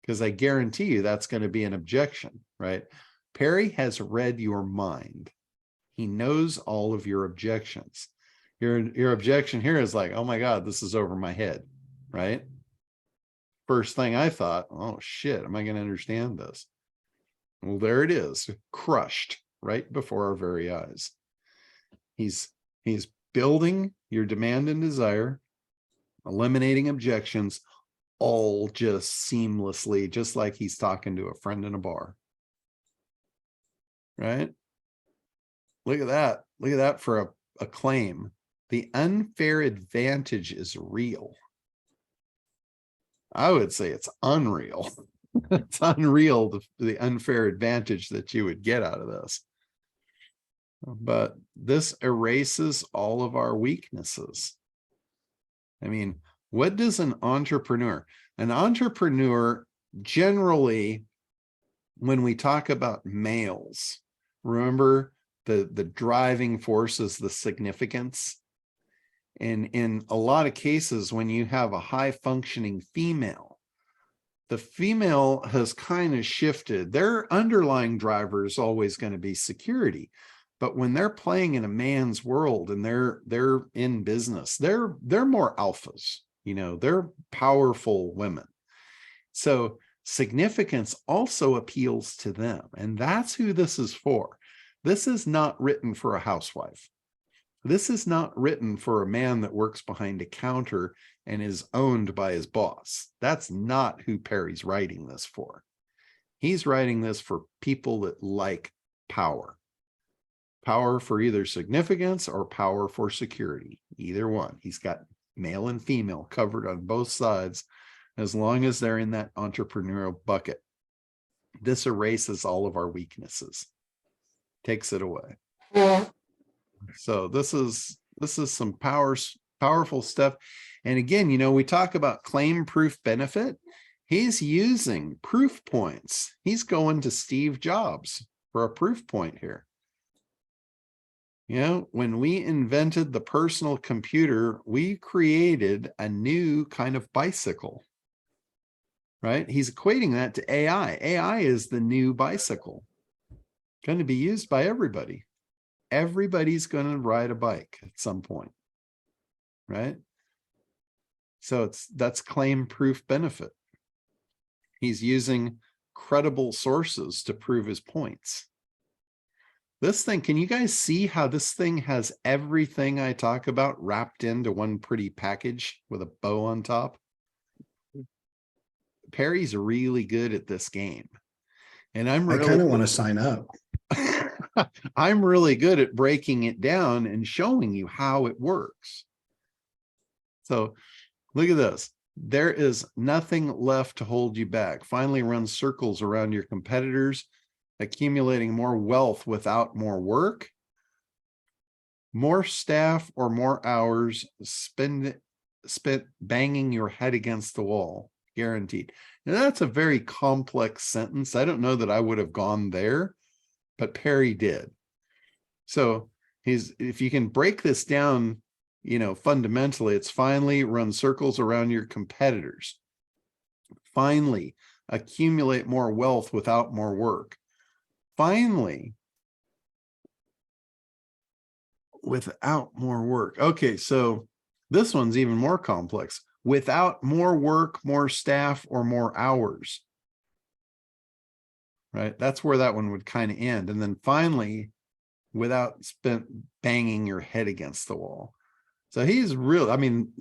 Because I guarantee you that's going to be an objection, right? Perry has read your mind. He knows all of your objections. Your objection here is like, oh my God, this is over my head, right? First thing I thought, oh shit, am I going to understand this? Well, there it is, crushed right before our very eyes. He's building your demand and desire, eliminating objections, all just seamlessly, just like he's talking to a friend in a bar. Right? Look at that. Look at that for a claim. The unfair advantage is real. I would say it's unreal. It's unreal, the unfair advantage that you would get out of this. But this erases all of our weaknesses. I mean, what does an entrepreneur generally, when we talk about males, remember the driving force is the significance. And in a lot of cases, when you have a high functioning female, the female has kind of shifted. Their underlying driver is always going to be security. But when they're playing in a man's world and they're in business, they're more alphas, you know, they're powerful women. So significance also appeals to them. And that's who this is for. This is not written for a housewife. This is not written for a man that works behind a counter and is owned by his boss. That's not who Perry's writing this for. He's writing this for people that like power. Power for either significance or power for security. Either one. He's got male and female covered on both sides as long as they're in that entrepreneurial bucket. This erases all of our weaknesses. Takes it away. So this is some powerful stuff. And again, you know, we talk about claim proof benefit. He's using proof points. He's going to Steve Jobs for a proof point here. You know, when we invented the personal computer, we created a new kind of bicycle, right? He's equating that to AI. AI is the new bicycle, going to be used by everybody. Everybody's going to ride a bike at some point, right? So that's claim proof benefit. He's using credible sources to prove his points. This thing, can you guys see how this thing has everything I talk about wrapped into one pretty package with a bow on top? Perry's really good at this game. And I'm I really kind of want to sign up. I'm really good at breaking it down and showing you how it works. So look at this. There is nothing left to hold you back. Finally run circles around your competitors, accumulating more wealth without more work, more staff or more hours spent banging your head against the wall, guaranteed. Now that's a very complex sentence. I don't know that I would have gone there, but Perry did. So if you can break this down, you know, fundamentally, it's finally run circles around your competitors. Finally, accumulate more wealth without more work. Finally, without more work. Okay, so this one's even more complex. Without more work, more staff, or more hours. Right? That's where that one would kind of end. And then finally, without banging your head against the wall. So he's real. I mean,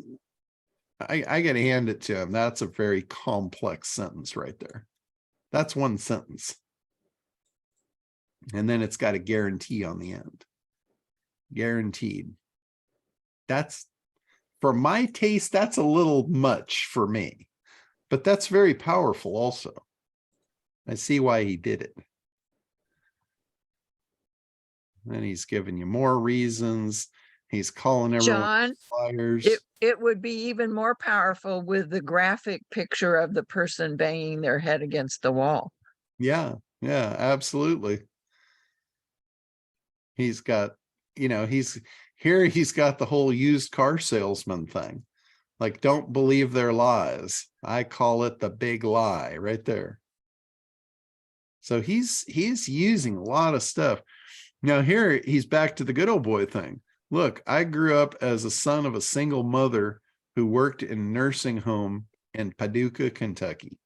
I got to hand it to him. That's a very complex sentence right there. That's one sentence. And then it's got a guarantee on the end. Guaranteed. That's, for my taste, that's a little much for me. But that's very powerful also. I see why he did it. And he's giving you more reasons. He's calling everyone John, liars. it would be even more powerful with the graphic picture of the person banging their head against the wall. Yeah, absolutely. He's got, you know, he's got the whole used car salesman thing. Like, don't believe their lies. I call it the big lie right there. So he's using a lot of stuff. Now here he's back to the good old boy thing. Look, I grew up as a son of a single mother who worked in a nursing home in Paducah, Kentucky.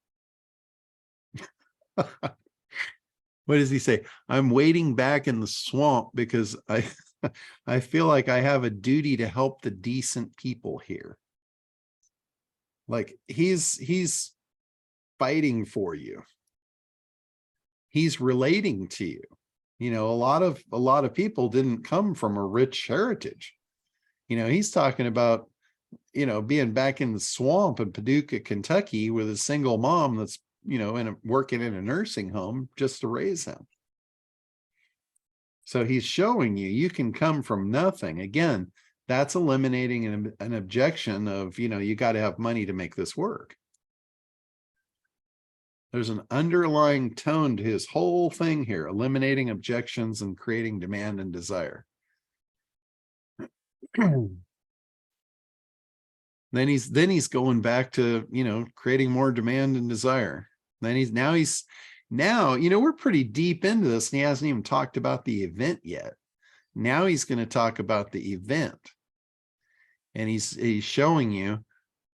What does he say? I'm waiting back in the swamp because I feel like I have a duty to help the decent people here. Like he's fighting for you. He's relating to you. You know, a lot of people didn't come from a rich heritage. You know, he's talking about, you know, being back in the swamp in Paducah, Kentucky with a single mom that's, you know, working in a nursing home just to raise him. So he's showing you can come from nothing. Again, that's eliminating an objection of, you know, you got to have money to make this work. There's an underlying tone to his whole thing here, eliminating objections and creating demand and desire. Then he's going back to, you know, creating more demand and desire. Then now, you know, we're pretty deep into this and he hasn't even talked about the event yet. Now he's going to talk about the event. And he's showing you,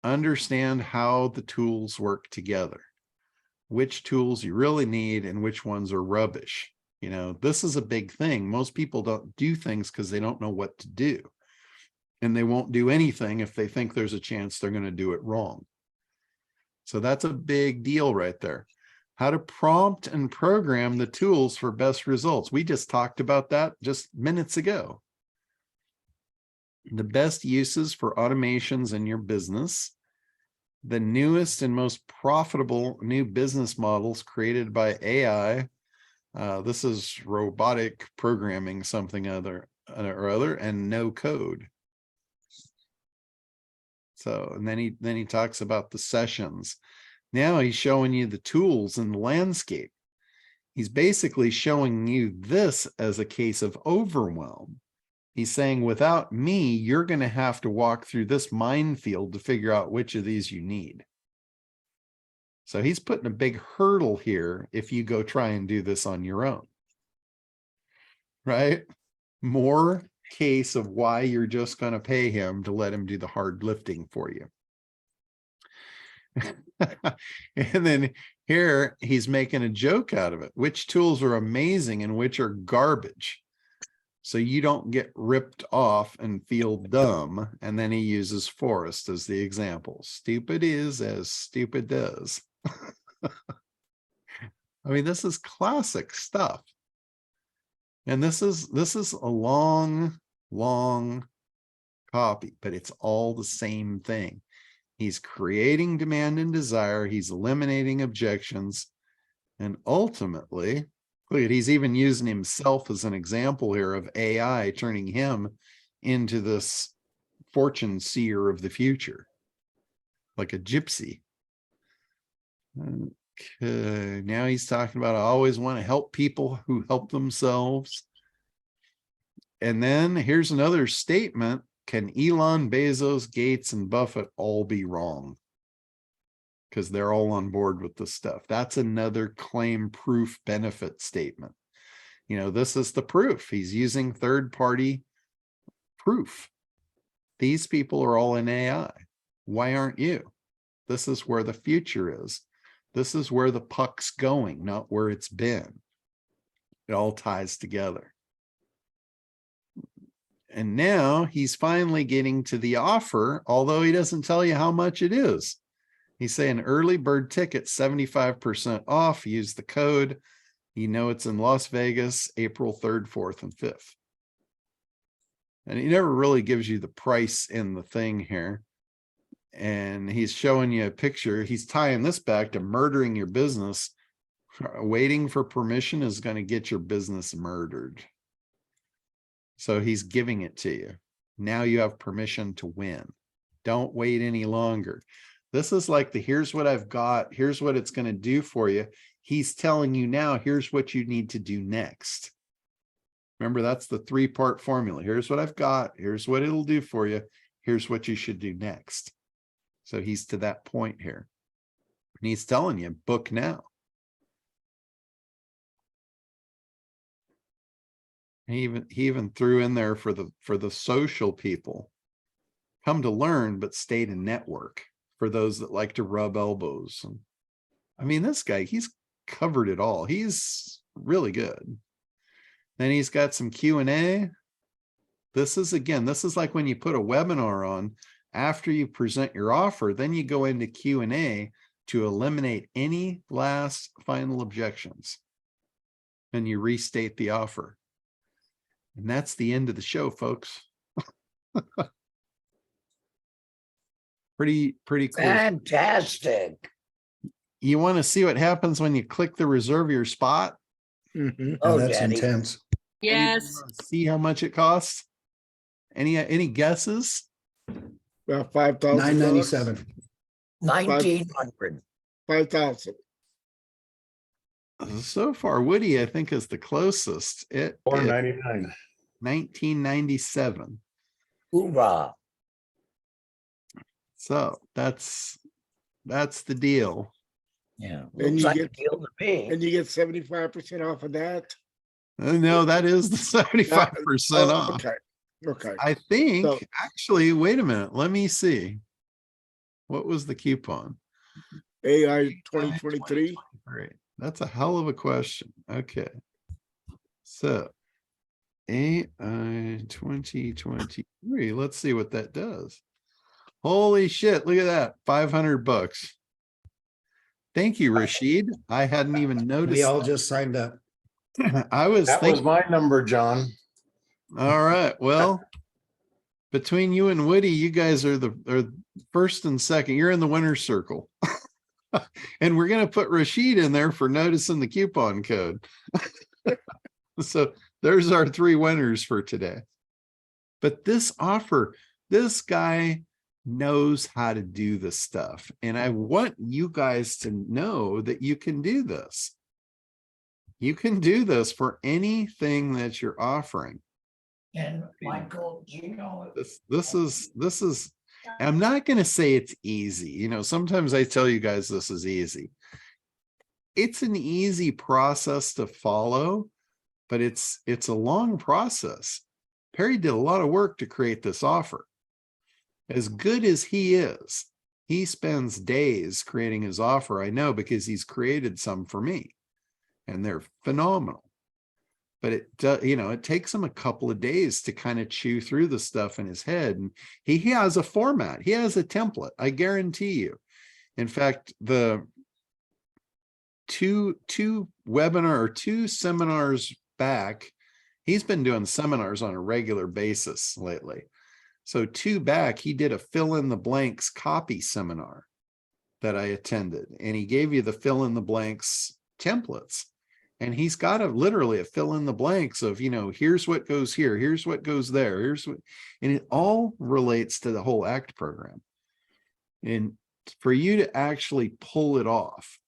understand how the tools work together, which tools you really need and which ones are rubbish. You know, this is a big thing. Most people don't do things because they don't know what to do. And they won't do anything if they think there's a chance they're going to do it wrong. So that's a big deal right there. How to prompt and program the tools for best results. We just talked about that just minutes ago. The best uses for automations in your business. The newest and most profitable new business models created by AI. This is robotic programming, something or other, and no code. So, and then he talks about the sessions. Now he's showing you the tools and the landscape. He's basically showing you this as a case of overwhelm. He's saying, without me, you're going to have to walk through this minefield to figure out which of these you need. So he's putting a big hurdle here if you go try and do this on your own. Right? More case of why you're just going to pay him to let him do the hard lifting for you. And then here he's making a joke out of it. Which tools are amazing and which are garbage? So you don't get ripped off and feel dumb. And then he uses Forrest as the example. Stupid is as stupid does. I mean, this is classic stuff. And this is a long copy, but it's all the same thing. He's creating demand and desire. He's eliminating objections. And ultimately, look at, he's even using himself as an example here of AI, turning him into this fortune seer of the future, like a gypsy. Okay, now he's talking about, I always want to help people who help themselves. And then here's another statement. Can Elon, Bezos, Gates, and Buffett all be wrong? Because they're all on board with this stuff. That's another claim proof benefit statement. You know, this is the proof. He's using third-party proof. These people are all in AI. Why aren't you? This is where the future is. This is where the puck's going, not where it's been. It all ties together. And now he's finally getting to the offer, although he doesn't tell you how much it is. He's saying early bird ticket, 75% off. Use the code. You know it's in Las Vegas, April 3rd, 4th, and 5th. And he never really gives you the price in the thing here. And he's showing you a picture. He's tying this back to murdering your business. Waiting for permission is going to get your business murdered. So he's giving it to you. Now you have permission to win. Don't wait any longer. This is like the, here's what I've got. Here's what it's going to do for you. He's telling you now, here's what you need to do next. Remember, that's the 3-part formula. Here's what I've got. Here's what it'll do for you. Here's what you should do next. So he's to that point here. And he's telling you, book now. He even threw in there for the social people, come to learn, but stay to network for those that like to rub elbows. And I mean, this guy, he's covered it all. He's really good. Then he's got some Q&A. This is like when you put a webinar on after you present your offer, then you go into Q&A to eliminate any last final objections. And you restate the offer. And that's the end of the show, folks. Pretty cool. Fantastic. You want to see what happens when you click the reserve your spot? Mhm. Oh, That's Daddy. intense. Yes. See how much it costs? Any guesses? About $5,000. $997. 1900. 5,000. So far, Woody, I think, is the closest. It is $499. 1997. Hoorah. So that's the deal. Yeah. And Looks you like get- a deal to me. And you get 75% off of that. No, that is the 75% Oh, off. Okay. Okay. I think, So- actually, wait a minute. Let me see. What was the coupon? AI 2023. Great. That's a hell of a question. Okay. So AI 2023. Let's see what that does. Holy shit. Look at that. $500. Thank you, Rashid. I hadn't even noticed. We all that. just signed up. I was That was thinking. my number, John. All right. Well, between you and Woody, you guys are the first and second. You're in the winner's circle. And we're going to put Rashid in there for noticing the coupon code. So there's our 3 winners for today. But this offer, this guy knows how to do this stuff. And I want you guys to know that you can do this. You can do this for anything that you're offering. And Michael, you know, This is, I'm not going to say it's easy. You know, sometimes I tell you guys this is easy. It's an easy process to follow, but it's a long process. Perry did a lot of work to create this offer. As good as he is, he spends days creating his offer. I know, because he's created some for me and they're phenomenal. But it does, you know, it takes him a couple of days to kind of chew through the stuff in his head. And he has a format, he has a template, I guarantee you. In fact, the two seminars back, he's been doing seminars on a regular basis lately. So 2 back, he did a fill in the blanks copy seminar that I attended, and he gave you the fill in the blanks templates. And he's got literally a fill in the blanks of, you know, here's what goes here, here's what goes there, here's what, and it all relates to the whole ACT program. And for you to actually pull it off,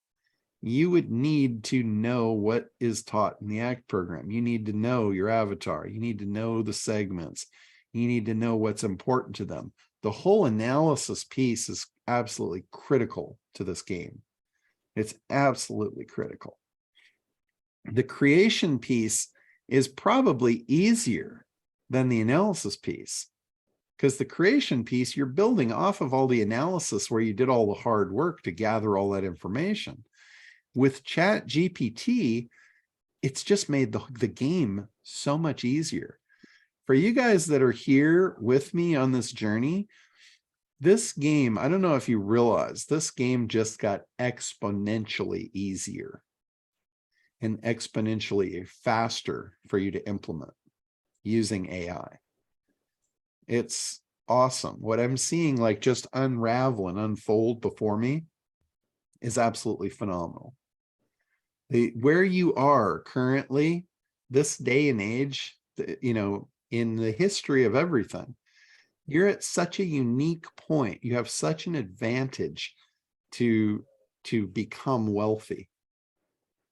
you would need to know what is taught in the ACT program. You need to know your avatar. You need to know the segments. You need to know what's important to them. The whole analysis piece is absolutely critical to this game. It's absolutely critical. The creation piece is probably easier than the analysis piece, because the creation piece, you're building off of all the analysis where you did all the hard work to gather all that information. With ChatGPT, it's just made the game so much easier. For you guys that are here with me on this journey, this game, I don't know if you realize, this game just got exponentially easier and exponentially faster for you to implement using AI. It's awesome. What I'm seeing like just unravel and unfold before me is absolutely phenomenal. Where you are currently, this day and age, you know, in the history of everything, you're at such a unique point. You have such an advantage to become wealthy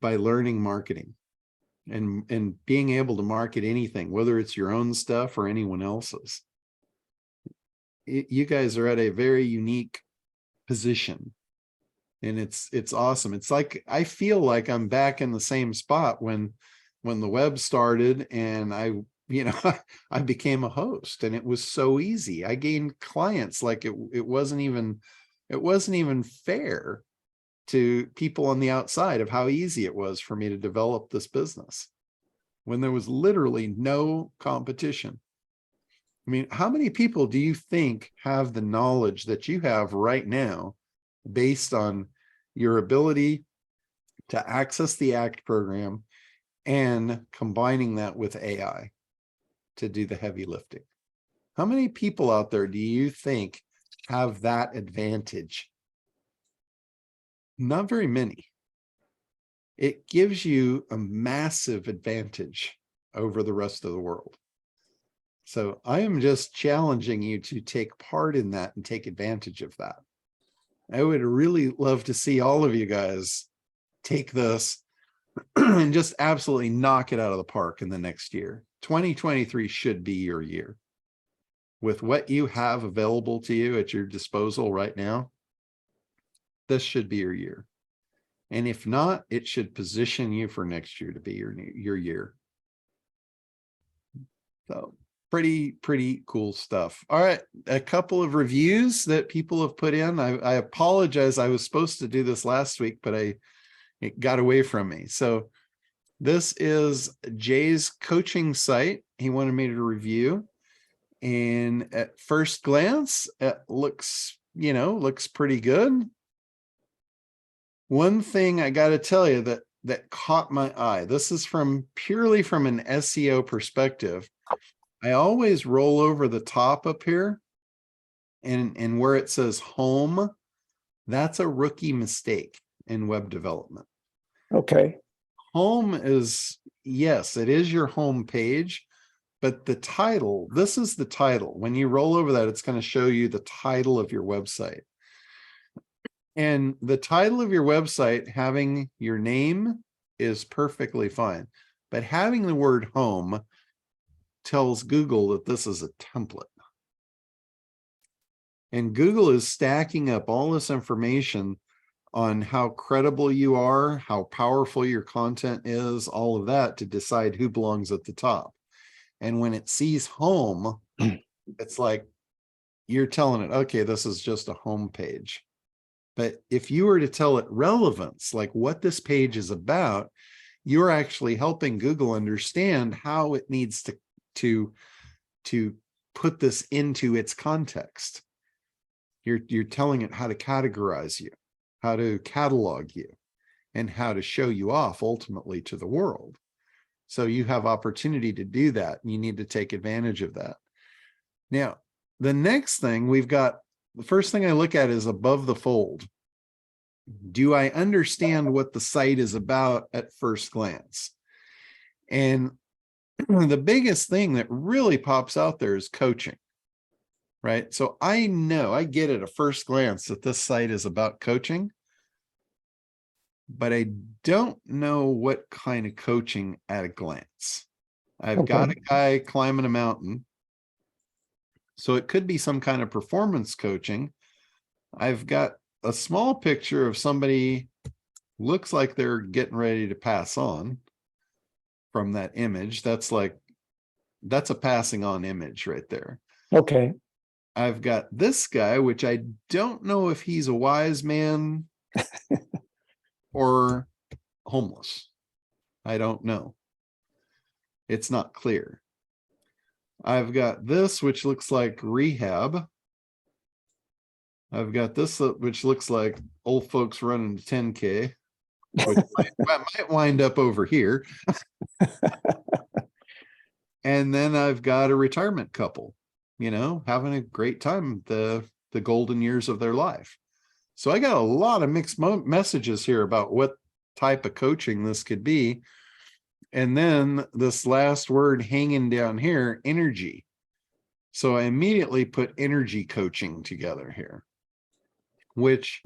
by learning marketing and being able to market anything, whether it's your own stuff or anyone else's. You guys are at a very unique position, and it's awesome. It's like, I feel like I'm back in the same spot when the web started, and I became a host, and it was so easy. I gained clients like it wasn't even fair to people on the outside of how easy it was for me to develop this business when there was literally no competition. I mean, how many people do you think have the knowledge that you have right now based on your ability to access the ACT program and combining that with AI to do the heavy lifting? How many people out there do you think have that advantage? Not very many. It gives you a massive advantage over the rest of the world. So I am just challenging you to take part in that and take advantage of that. I would really love to see all of you guys take this and just absolutely knock it out of the park in the next year. 2023 should be your year. With what you have available to you at your disposal right now, this should be your year. And if not, it should position you for next year to be your year. So pretty cool stuff. All right, a couple of reviews that people have put in. I apologize. I was supposed to do this last week, but it got away from me. So this is Jay's coaching site. He wanted me to review. And at first glance, it looks pretty good. One thing I got to tell you that caught my eye. This is purely from an SEO perspective. I always roll over the top up here and where it says home, that's a rookie mistake in web development. Okay. Home is, yes, it is your home page, But the title, this is the title. When you roll over that, it's going to show you the title of your website. And the title of your website, having your name is perfectly fine. But having the word home tells Google that this is a template. And Google is stacking up all this information on how credible you are, how powerful your content is, all of that to decide who belongs at the top. And when it sees home, it's like you're telling it, okay, this is just a home page. But if you were to tell it relevance, like what this page is about, you're actually helping Google understand how it needs to put this into its context. You're telling it how to categorize you, how to catalog you, and how to show you off ultimately to the world. So you have opportunity to do that, and you need to take advantage of that. Now, the next thing we've got, the first thing I look at is above the fold. Do I understand what the site is about at first glance? And the biggest thing that really pops out there is coaching, right? So I know, I get at a first glance that this site is about coaching, but I don't know what kind of coaching at a glance. I've got a guy climbing a mountain, so it could be some kind of performance coaching. I've got a small picture of somebody looks like they're getting ready to pass on from that image. That's a passing on image right there. Okay. I've got this guy, which I don't know if he's a wise man or homeless. I don't know. It's not clear. I've got this, which looks like rehab. I've got this, which looks like old folks running 10K, which might wind up over here. And then I've got a retirement couple, having a great time, the golden years of their life. So I got a lot of mixed messages here about what type of coaching this could be. And then this last word hanging down here, energy. So I immediately put energy coaching together here, which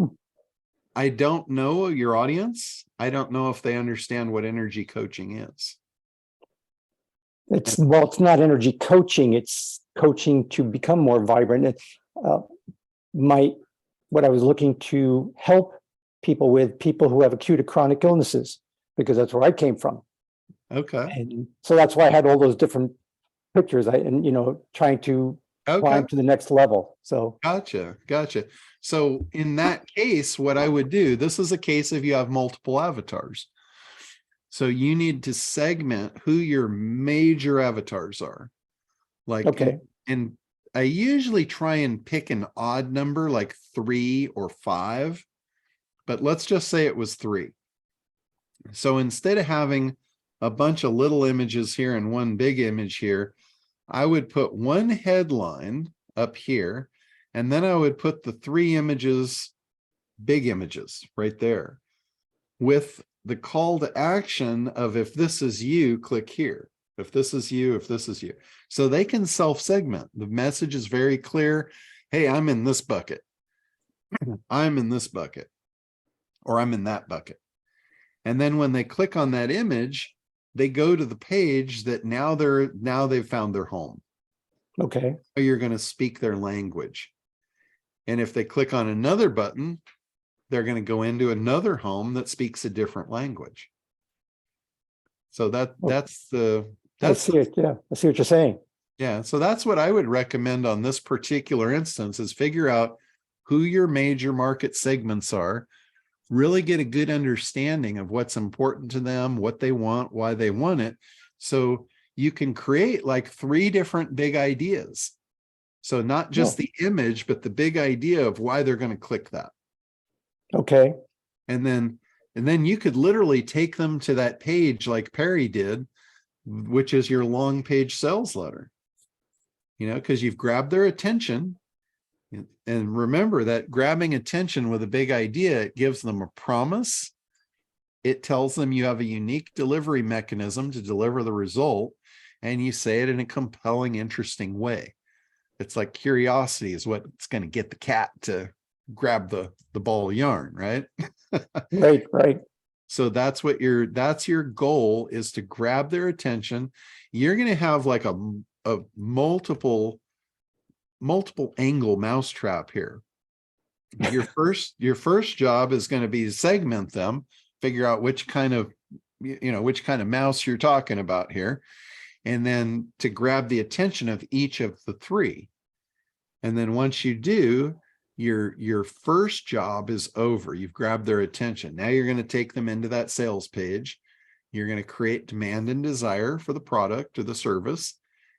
I don't know your audience. I don't know if they understand what energy coaching is. It's not energy coaching. It's coaching to become more vibrant. What I was looking to help people who have acute or chronic illnesses, because that's where I came from. Okay. And so that's why I had all those different pictures trying to climb to the next level. So Gotcha. So in that case, what I would do, this is a case if you have multiple avatars. So you need to segment who your major avatars are. And I usually try and pick an odd number like 3 or 5, but let's just say it was 3. So instead of having a bunch of little images here and one big image here, I would put one headline up here, and then I would put the 3 images, big images right there, with the call to action of if this is you, click here. If this is you, if this is you. So they can self-segment. The message is very clear. Hey, I'm in this bucket. I'm in this bucket. Or I'm in that bucket. And then when they click on that image, they go to the page that now they've found their home. Okay. You're going to speak their language. And if they click on another button, they're going to go into another home that speaks a different language. So I see it. Yeah, I see what you're saying. Yeah. So that's what I would recommend on this particular instance is figure out who your major market segments are, really get a good understanding of what's important to them, what they want, why they want it. So you can create like 3 different big ideas. So not just the image, but the big idea of why they're going to click that. Okay. And then you could literally take them to that page like Perry did, which is your long page sales letter, because you've grabbed their attention. And remember that grabbing attention with a big idea, it gives them a promise. It tells them you have a unique delivery mechanism to deliver the result. and you say it in a compelling, interesting way. It's like curiosity is what's going to get the cat to grab the ball of yarn, right? Right, right. So that's your goal, is to grab their attention. You're going to have like a multiple angle mousetrap here. Your first job is going to be to segment them, figure out which kind of mouse you're talking about here, and then to grab the attention of each of the three. And then once you do, your first job is over. You've grabbed their attention. Now you're going to take them into that sales page. You're going to create demand and desire for the product or the service.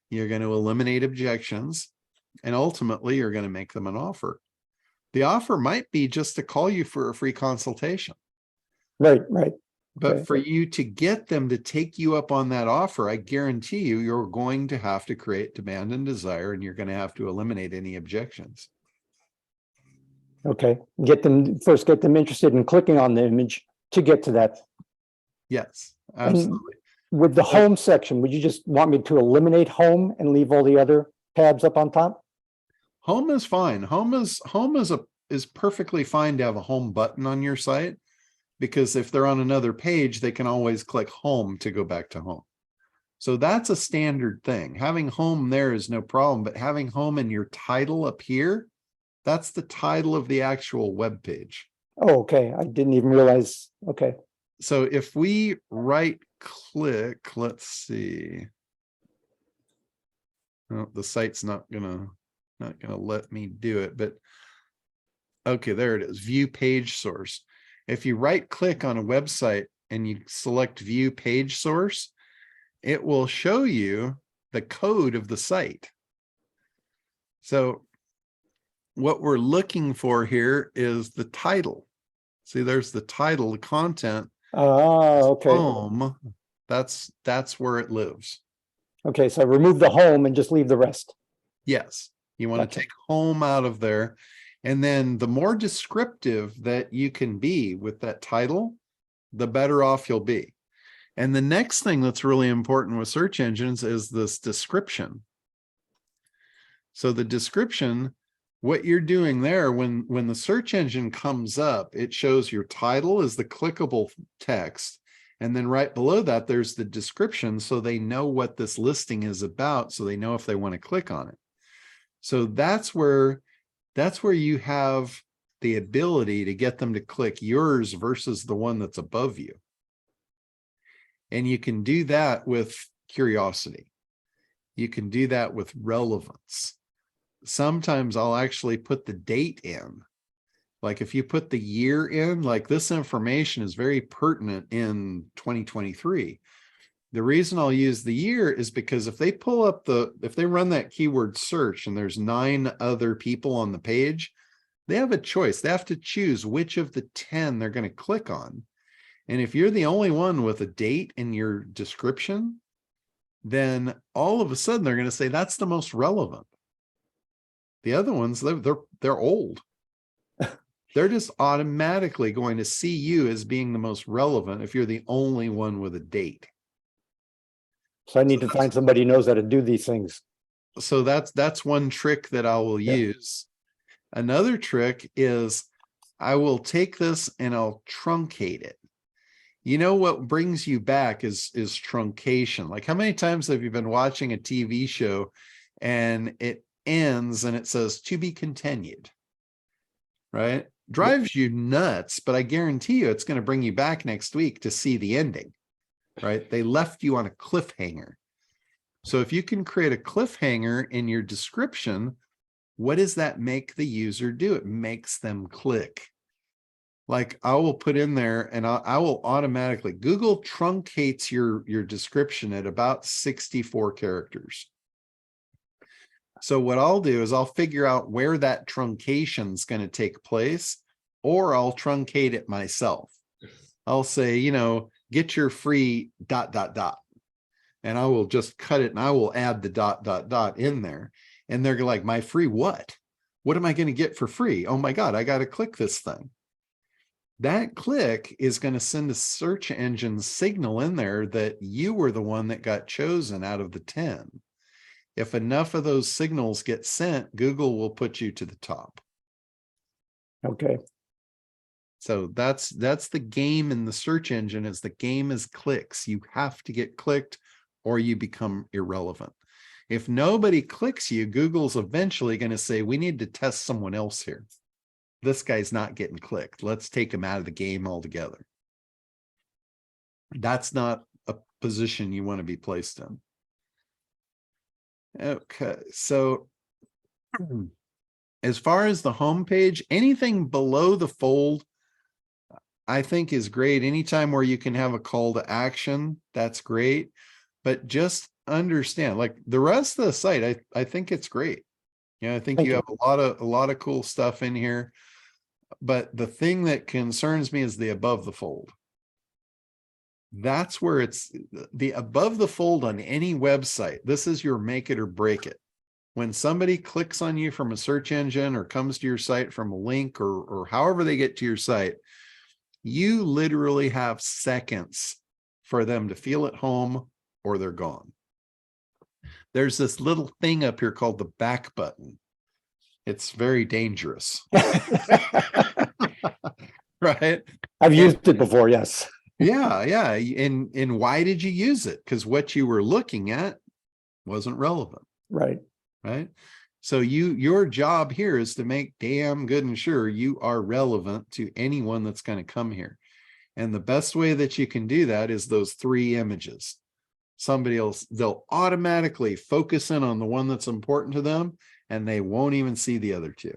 You're going to eliminate objections, and ultimately you're going to make them an offer. The offer might be just to call you for a free consultation. Right, right. But Okay. for you to get them to take you up on that offer, I guarantee you're going to have to create demand and desire, and you're going to have to eliminate any objections. Okay. Get them interested in clicking on the image to get to that. Yes, absolutely. And with the home section, would you just want me to eliminate home and leave all the other tabs up on top? Home is fine. Home is perfectly fine to have a home button on your site, because if they're on another page, they can always click home to go back to home. So that's a standard thing. Having home there is no problem, but having home in your title up here, that's the title of the actual web page. Oh, okay. I didn't even realize. Okay. So if we right click, let's see. Oh, the site's not gonna let me do it, but okay, there it is. View page source. If you right click on a website and you select view page source, it will show you the code of the site. So what we're looking for here is the title. See, there's the title, the content. Oh, okay. Home. That's where it lives. Okay, so remove the home and just leave the rest. Yes, you want Gotcha. to take home out of there. And then the more descriptive that you can be with that title, the better off you'll be. And the next thing that's really important with search engines is this description. So the description, what you're doing there, when the search engine comes up, it shows your title is the clickable text. And then right below that, there's the description. So they know what this listing is about. So they know if they want to click on it. So that's where you have the ability to get them to click yours versus the one that's above you. And you can do that with curiosity. You can do that with relevance. Sometimes I'll actually put the date in. Like if you put the year in, like this information is very pertinent in 2023. The reason I'll use the year is because if they pull up if they run that keyword search and there's 9 other people on the page, they have a choice. They have to choose which of the 10 they're going to click on. And if you're the only one with a date in your description, then all of a sudden they're going to say that's the most relevant. The other ones, they're old. They're just automatically going to see you as being the most relevant if you're the only one with a date. So I need to find somebody who knows how to do these things. So that's one trick that I will use. Another trick is I will take this and I'll truncate it. You know what brings you back is truncation. Like how many times have you been watching a TV show and it ends and it says to be continued, right? Drives you nuts, but I guarantee you it's going to bring you back next week to see the ending, right? They left you on a cliffhanger. So if you can create a cliffhanger in your description, what does that make the user do? It makes them click. Like I will put in there and I will automatically, Google truncates your description at about 64 characters. So what I'll do is I'll figure out where that truncation is going to take place, or I'll truncate it myself. I'll say, get your free ... And I will just cut it and I will add the ... in there. And they're like, my free what? What am I going to get for free? Oh my God, I got to click this thing. that click is going to send a search engine signal in there that you were the one that got chosen out of the 10. If enough of those signals get sent, Google will put you to the top. Okay. So that's the game in the search engine. Is the game is clicks. You have to get clicked or you become irrelevant. If nobody clicks you, Google's eventually going to say, we need to test someone else here. This guy's not getting clicked. Let's take him out of the game altogether. That's not a position you want to be placed in. Okay, so as far as the home page, anything below the fold, I think is great. Anytime where you can have a call to action, that's great. But just understand, like the rest of the site, I think it's great. Yeah, I think Thank you you. have a lot of cool stuff in here. But the thing that concerns me is the above the fold. That's where it's the above the fold on any website. This is your make it or break it. When somebody clicks on you from a search engine or comes to your site from a link or however they get to your site, you literally have seconds for them to feel at home or they're gone. There's this little thing up here called the back button. It's very dangerous. Right? I've used it before, yes. Yeah. And why did you use it? Because what you were looking at wasn't relevant. Right. Right. So your job here is to make damn good and sure you are relevant to anyone that's going to come here. And the best way that you can do that is those 3 images. Somebody else, they'll automatically focus in on the one that's important to them and they won't even see the other 2.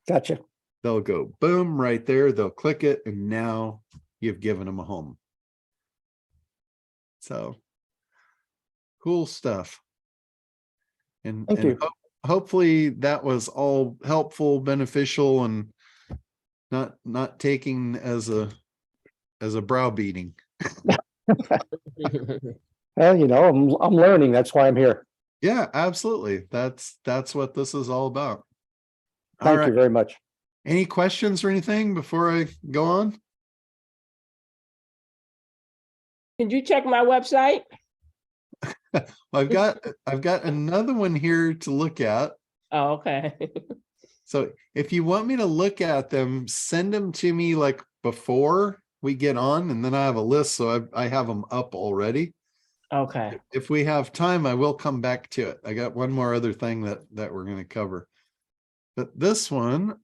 Gotcha. They'll go boom right there. They'll click it. And now you've given them a home. So cool stuff. And, Thank you. hopefully that was all helpful, beneficial, and not taking as a browbeating. Well, you know, I'm learning. That's why I'm here. Yeah, absolutely. That's what this is all about. All Thank right. you very much. Any questions or anything before I go on? Did you check my website? I've got another one here to look at. Oh, okay. So if you want me to look at them, send them to me like before we get on, and then I have a list. So I have them up already. Okay. If we have time, I will come back to it. I got one more other thing that we're going to cover. But this one,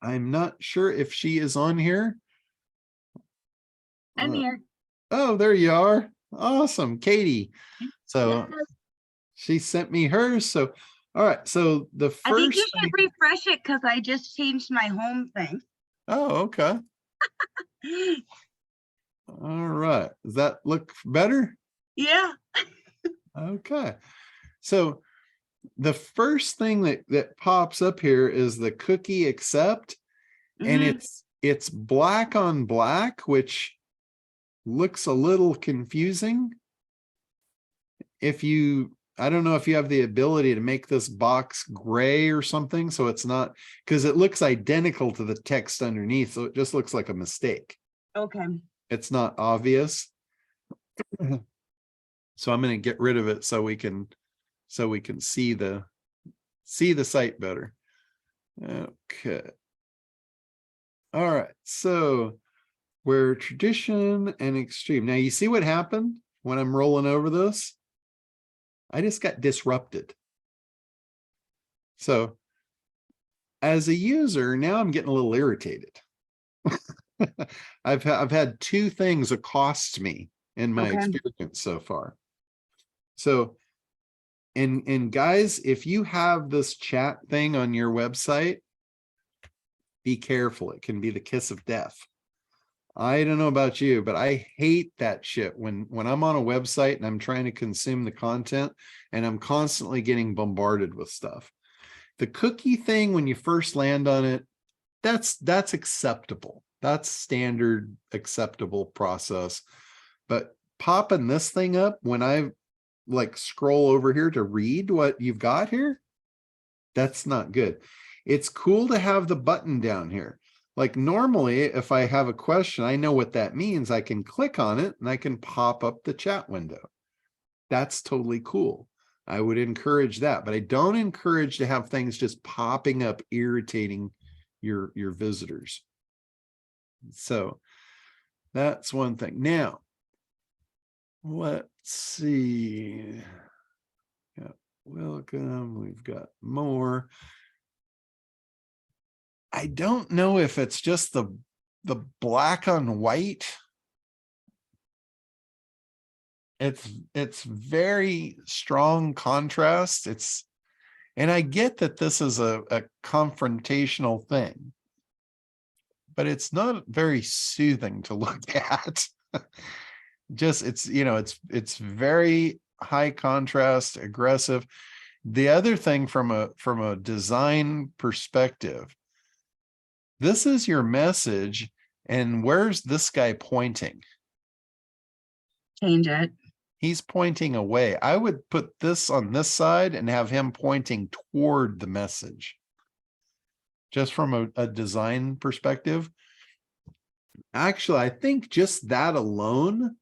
I'm not sure if she is on here. I'm here. Oh, there you are. Awesome, Katie. So she sent me hers. So, all right. So the first I think you should refresh it because I just changed my home thing. Oh, okay. All right. Does that look better? Yeah. Okay. So the first thing that pops up here is the cookie accept, and it's black on black, which looks a little confusing. I don't know if you have the ability to make this box gray or something, so it's not, because it looks identical to the text underneath, so it just looks like a mistake. Okay. It's not obvious. So I'm going to get rid of it so we can see the site better. Okay. All right. So we're tradition and extreme. Now you see what happened when I'm rolling over this? I just got disrupted. So as a user, now I'm getting a little irritated. I've had 2 things accost me in my experience so far. So, and guys, if you have this chat thing on your website, be careful. It can be the kiss of death. I don't know about you, but I hate that shit when I'm on a website and I'm trying to consume the content and I'm constantly getting bombarded with stuff. The cookie thing, when you first land on it, that's acceptable. That's standard acceptable process. But popping this thing up when I like scroll over here to read what you've got here, that's not good. It's cool to have the button down here. Like normally, if I have a question, I know what that means. I can click on it and I can pop up the chat window. That's totally cool. I would encourage that, but I don't encourage to have things just popping up, irritating your visitors. So that's one thing. Now, let's see. Yeah, welcome. We've got more. I don't know if it's just the black on white. It's very strong contrast. And I get that this is a confrontational thing, but it's not very soothing to look at. Just it's very high contrast, aggressive. The other thing from a design perspective, this is your message, and where's this guy pointing? Change it. He's pointing away. I would put this on this side and have him pointing toward the message. Just from a design perspective. Actually, I think just that alone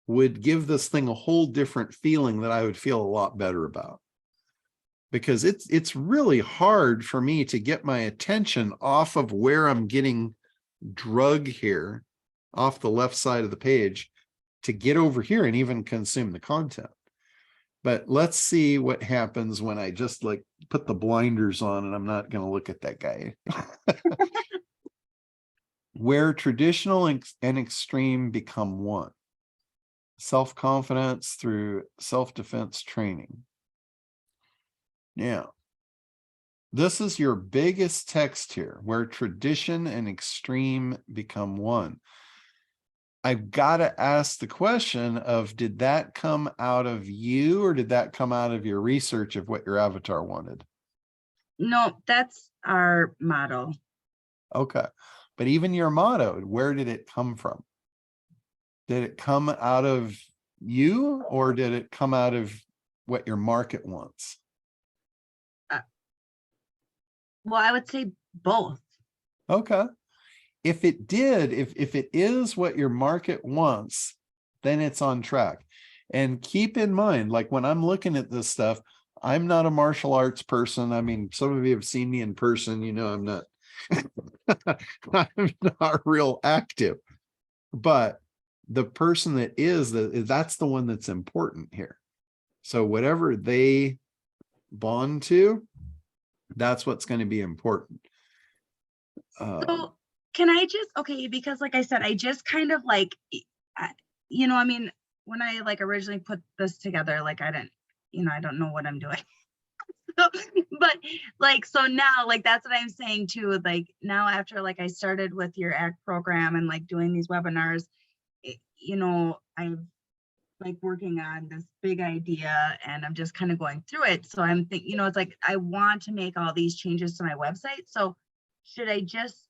would give this thing a whole different feeling that I would feel a lot better about. Because it's really hard for me to get my attention off of where I'm getting drug here, off the left side of the page, to get over here and even consume the content. But let's see what happens when I just like put the blinders on and I'm not going to look at that guy. Where traditional and extreme become one. Self-confidence through self-defense training. Now, this is your biggest text here, where tradition and extreme become one. I've got to ask the question of, did that come out of you or did that come out of your research of what your avatar wanted? No, that's our motto. Okay. But even your motto, where did it come from? Did it come out of you or did it come out of what your market wants? Well, I would say both. Okay. If it did, if it is what your market wants, then it's on track. And keep in mind, like when I'm looking at this stuff, I'm not a martial arts person. I mean, some of you have seen me in person, you know, I'm not I'm not real active, but the person that is, that's the one that's important here. So whatever they bond to, that's what's going to be important. So can I just, okay, because like I said, I just kind of like, you know, I mean, when I like originally put this together, like I didn't, you know, I don't know what I'm doing. But like, so now, like, that's what I'm saying too. Like now after like I started with your ACT program and like doing these webinars, you know, I'm like working on this big idea and I'm just kind of going through it. So I'm thinking, you know, it's like, I want to make all these changes to my website. So should I just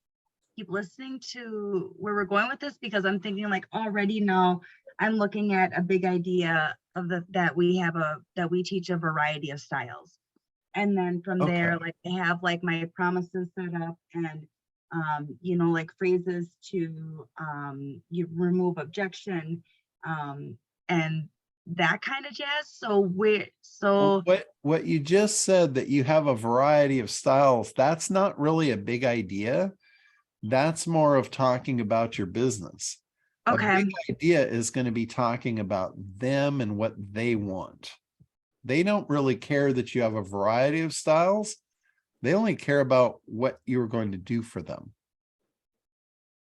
keep listening to where we're going with this? Because I'm thinking like already now I'm looking at a big idea of that we teach a variety of styles. And then from there, like I have like my promises set up and, you know, like phrases to you remove objection and that kind of jazz. So what you just said, that you have a variety of styles, that's not really a big idea. That's more of talking about your business. Okay. A big idea is going to be talking about them and what they want. They don't really care that you have a variety of styles. They only care about what you're going to do for them.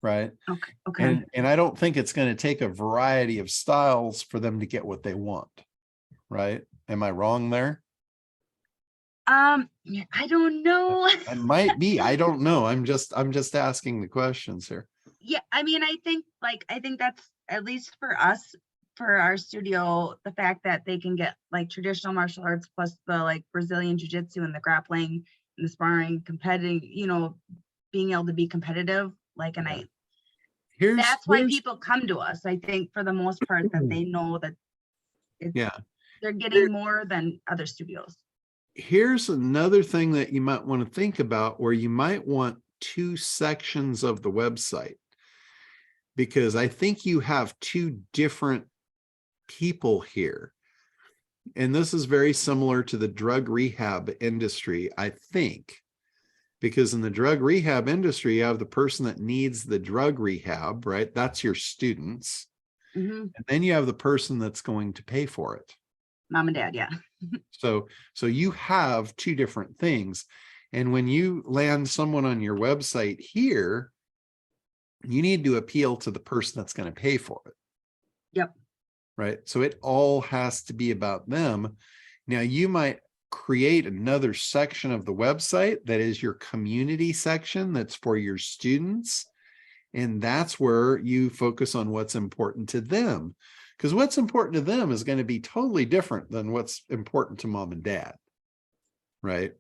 Right. Okay. Okay. And I don't think it's going to take a variety of styles for them to get what they want. Right. Am I wrong there? I don't know. It might be. I don't know. I'm just asking the questions here. Yeah, I mean, I think that's, at least for us, for our studio, the fact that they can get like traditional martial arts plus the like Brazilian jiu-jitsu and the grappling and the sparring, competitive, you know, being able to be competitive, like, and that's why people come to us. I think for the most part that they know that they're getting more than other studios. Here's another thing that you might want to think about, where you might want two sections of the website, because I think you have two different people here. And this is very similar to the drug rehab industry, I think, because in the drug rehab industry, you have the person that needs the drug rehab, right? That's your students. Mhm. And then you have the person that's going to pay for it. Mom and dad, yeah. So you have two different things. And when you land someone on your website here, you need to appeal to the person that's going to pay for it. Yep. Right. So it all has to be about them. Now you might create another section of the website that is your community section that's for your students. And that's where you focus on what's important to them. Because what's important to them is going to be totally different than what's important to mom and dad. Right.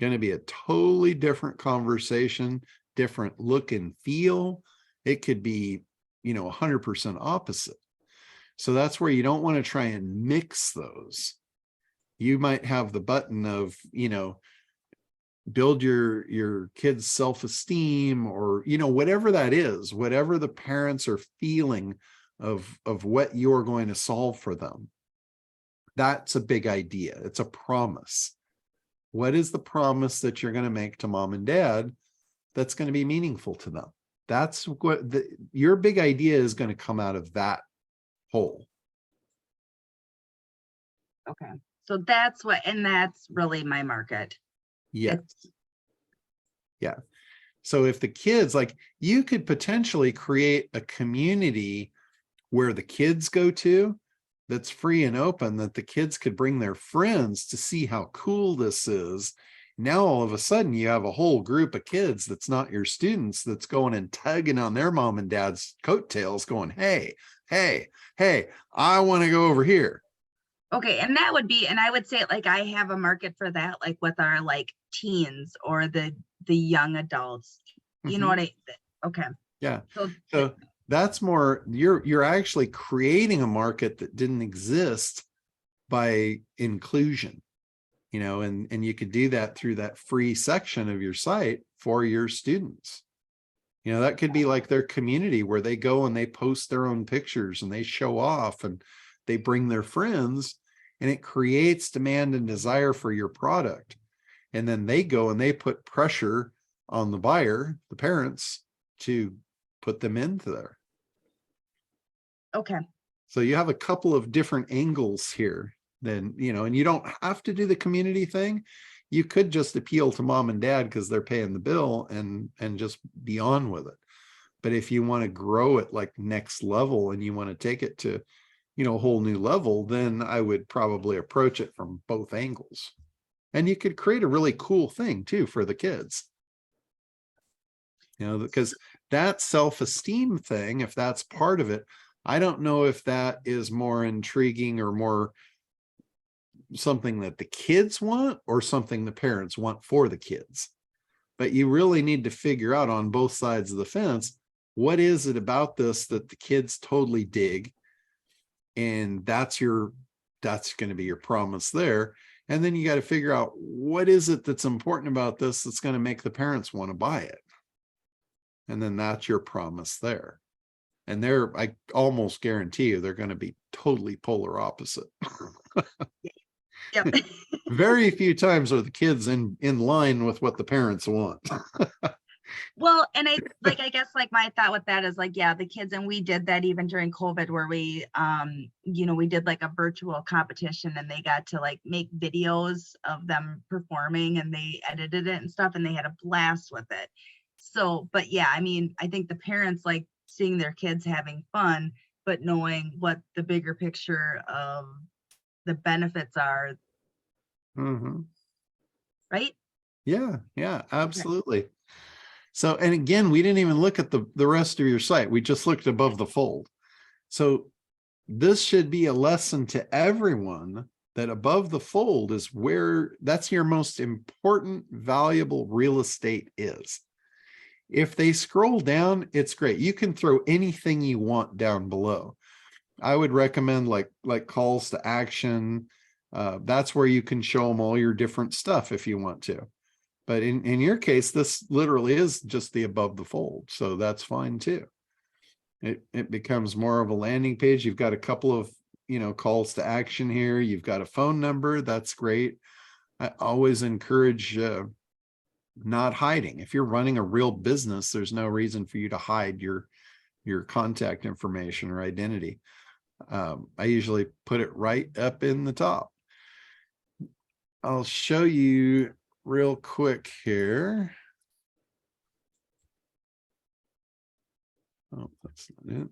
Going to be a totally different conversation, different look and feel. It could be, 100% opposite. So that's where you don't want to try and mix those. You might have the button of, build your kids' self-esteem, or, whatever that is, whatever the parents are feeling of what you're going to solve for them. That's a big idea. It's a promise. What is the promise that you're going to make to mom and dad that's going to be meaningful to them? That's what your big idea is going to come out of that hole. Okay. So and that's really my market. Yes. Yeah. So if the kids, like, you could potentially create a community where the kids go to that's free and open, that the kids could bring their friends to see how cool this is. Now, all of a sudden, you have a whole group of kids that's not your students that's going and tugging on their mom and dad's coattails going, hey, I want to go over here. Okay. And that would be, and I would say like, I have a market for that, like with our like teens or the young adults, you know what okay. Yeah. So that's more, you're actually creating a market that didn't exist by inclusion, and you could do that through that free section of your site for your students. That could be like their community where they go and they post their own pictures and they show off and they bring their friends, and it creates demand and desire for your product. And then they go and they put pressure on the buyer, the parents, to put them into there. Okay. So you have a couple of different angles here. Then, and you don't have to do the community thing. You could just appeal to mom and dad because they're paying the bill and just be on with it. But if you want to grow it like next level and you want to take it to, a whole new level, then I would probably approach it from both angles. And you could create a really cool thing too for the kids. Because that self-esteem thing, if that's part of it, I don't know if that is more intriguing or more something that the kids want or something the parents want for the kids. But you really need to figure out on both sides of the fence, what is it about this that the kids totally dig? And that's going to be your promise there. And then you got to figure out what is it that's important about this that's going to make the parents want to buy it. And then that's your promise there. And I almost guarantee you, they're going to be totally polar opposite. Yep. Very few times are the kids in line with what the parents want. Well, and I guess like my thought with that is like, yeah, the kids, and we did that even during COVID where we, we did like a virtual competition and they got to like make videos of them performing and they edited it and stuff and they had a blast with it. So, but yeah, I mean, I think the parents like seeing their kids having fun, but knowing what the bigger picture of the benefits are. Mm-hmm. Right? Yeah, absolutely. Okay. So, and again, we didn't even look at the rest of your site. We just looked above the fold. So this should be a lesson to everyone that above the fold is where that's your most important, valuable real estate is. If they scroll down, it's great. You can throw anything you want down below. I would recommend like calls to action. That's where you can show them all your different stuff if you want to. But in your case, this literally is just the above the fold. So that's fine too. It becomes more of a landing page. You've got a couple of, calls to action here. You've got a phone number. That's great. I always encourage not hiding. If you're running a real business, there's no reason for you to hide your contact information or identity. I usually put it right up in the top. I'll show you real quick here. Oh, that's not it.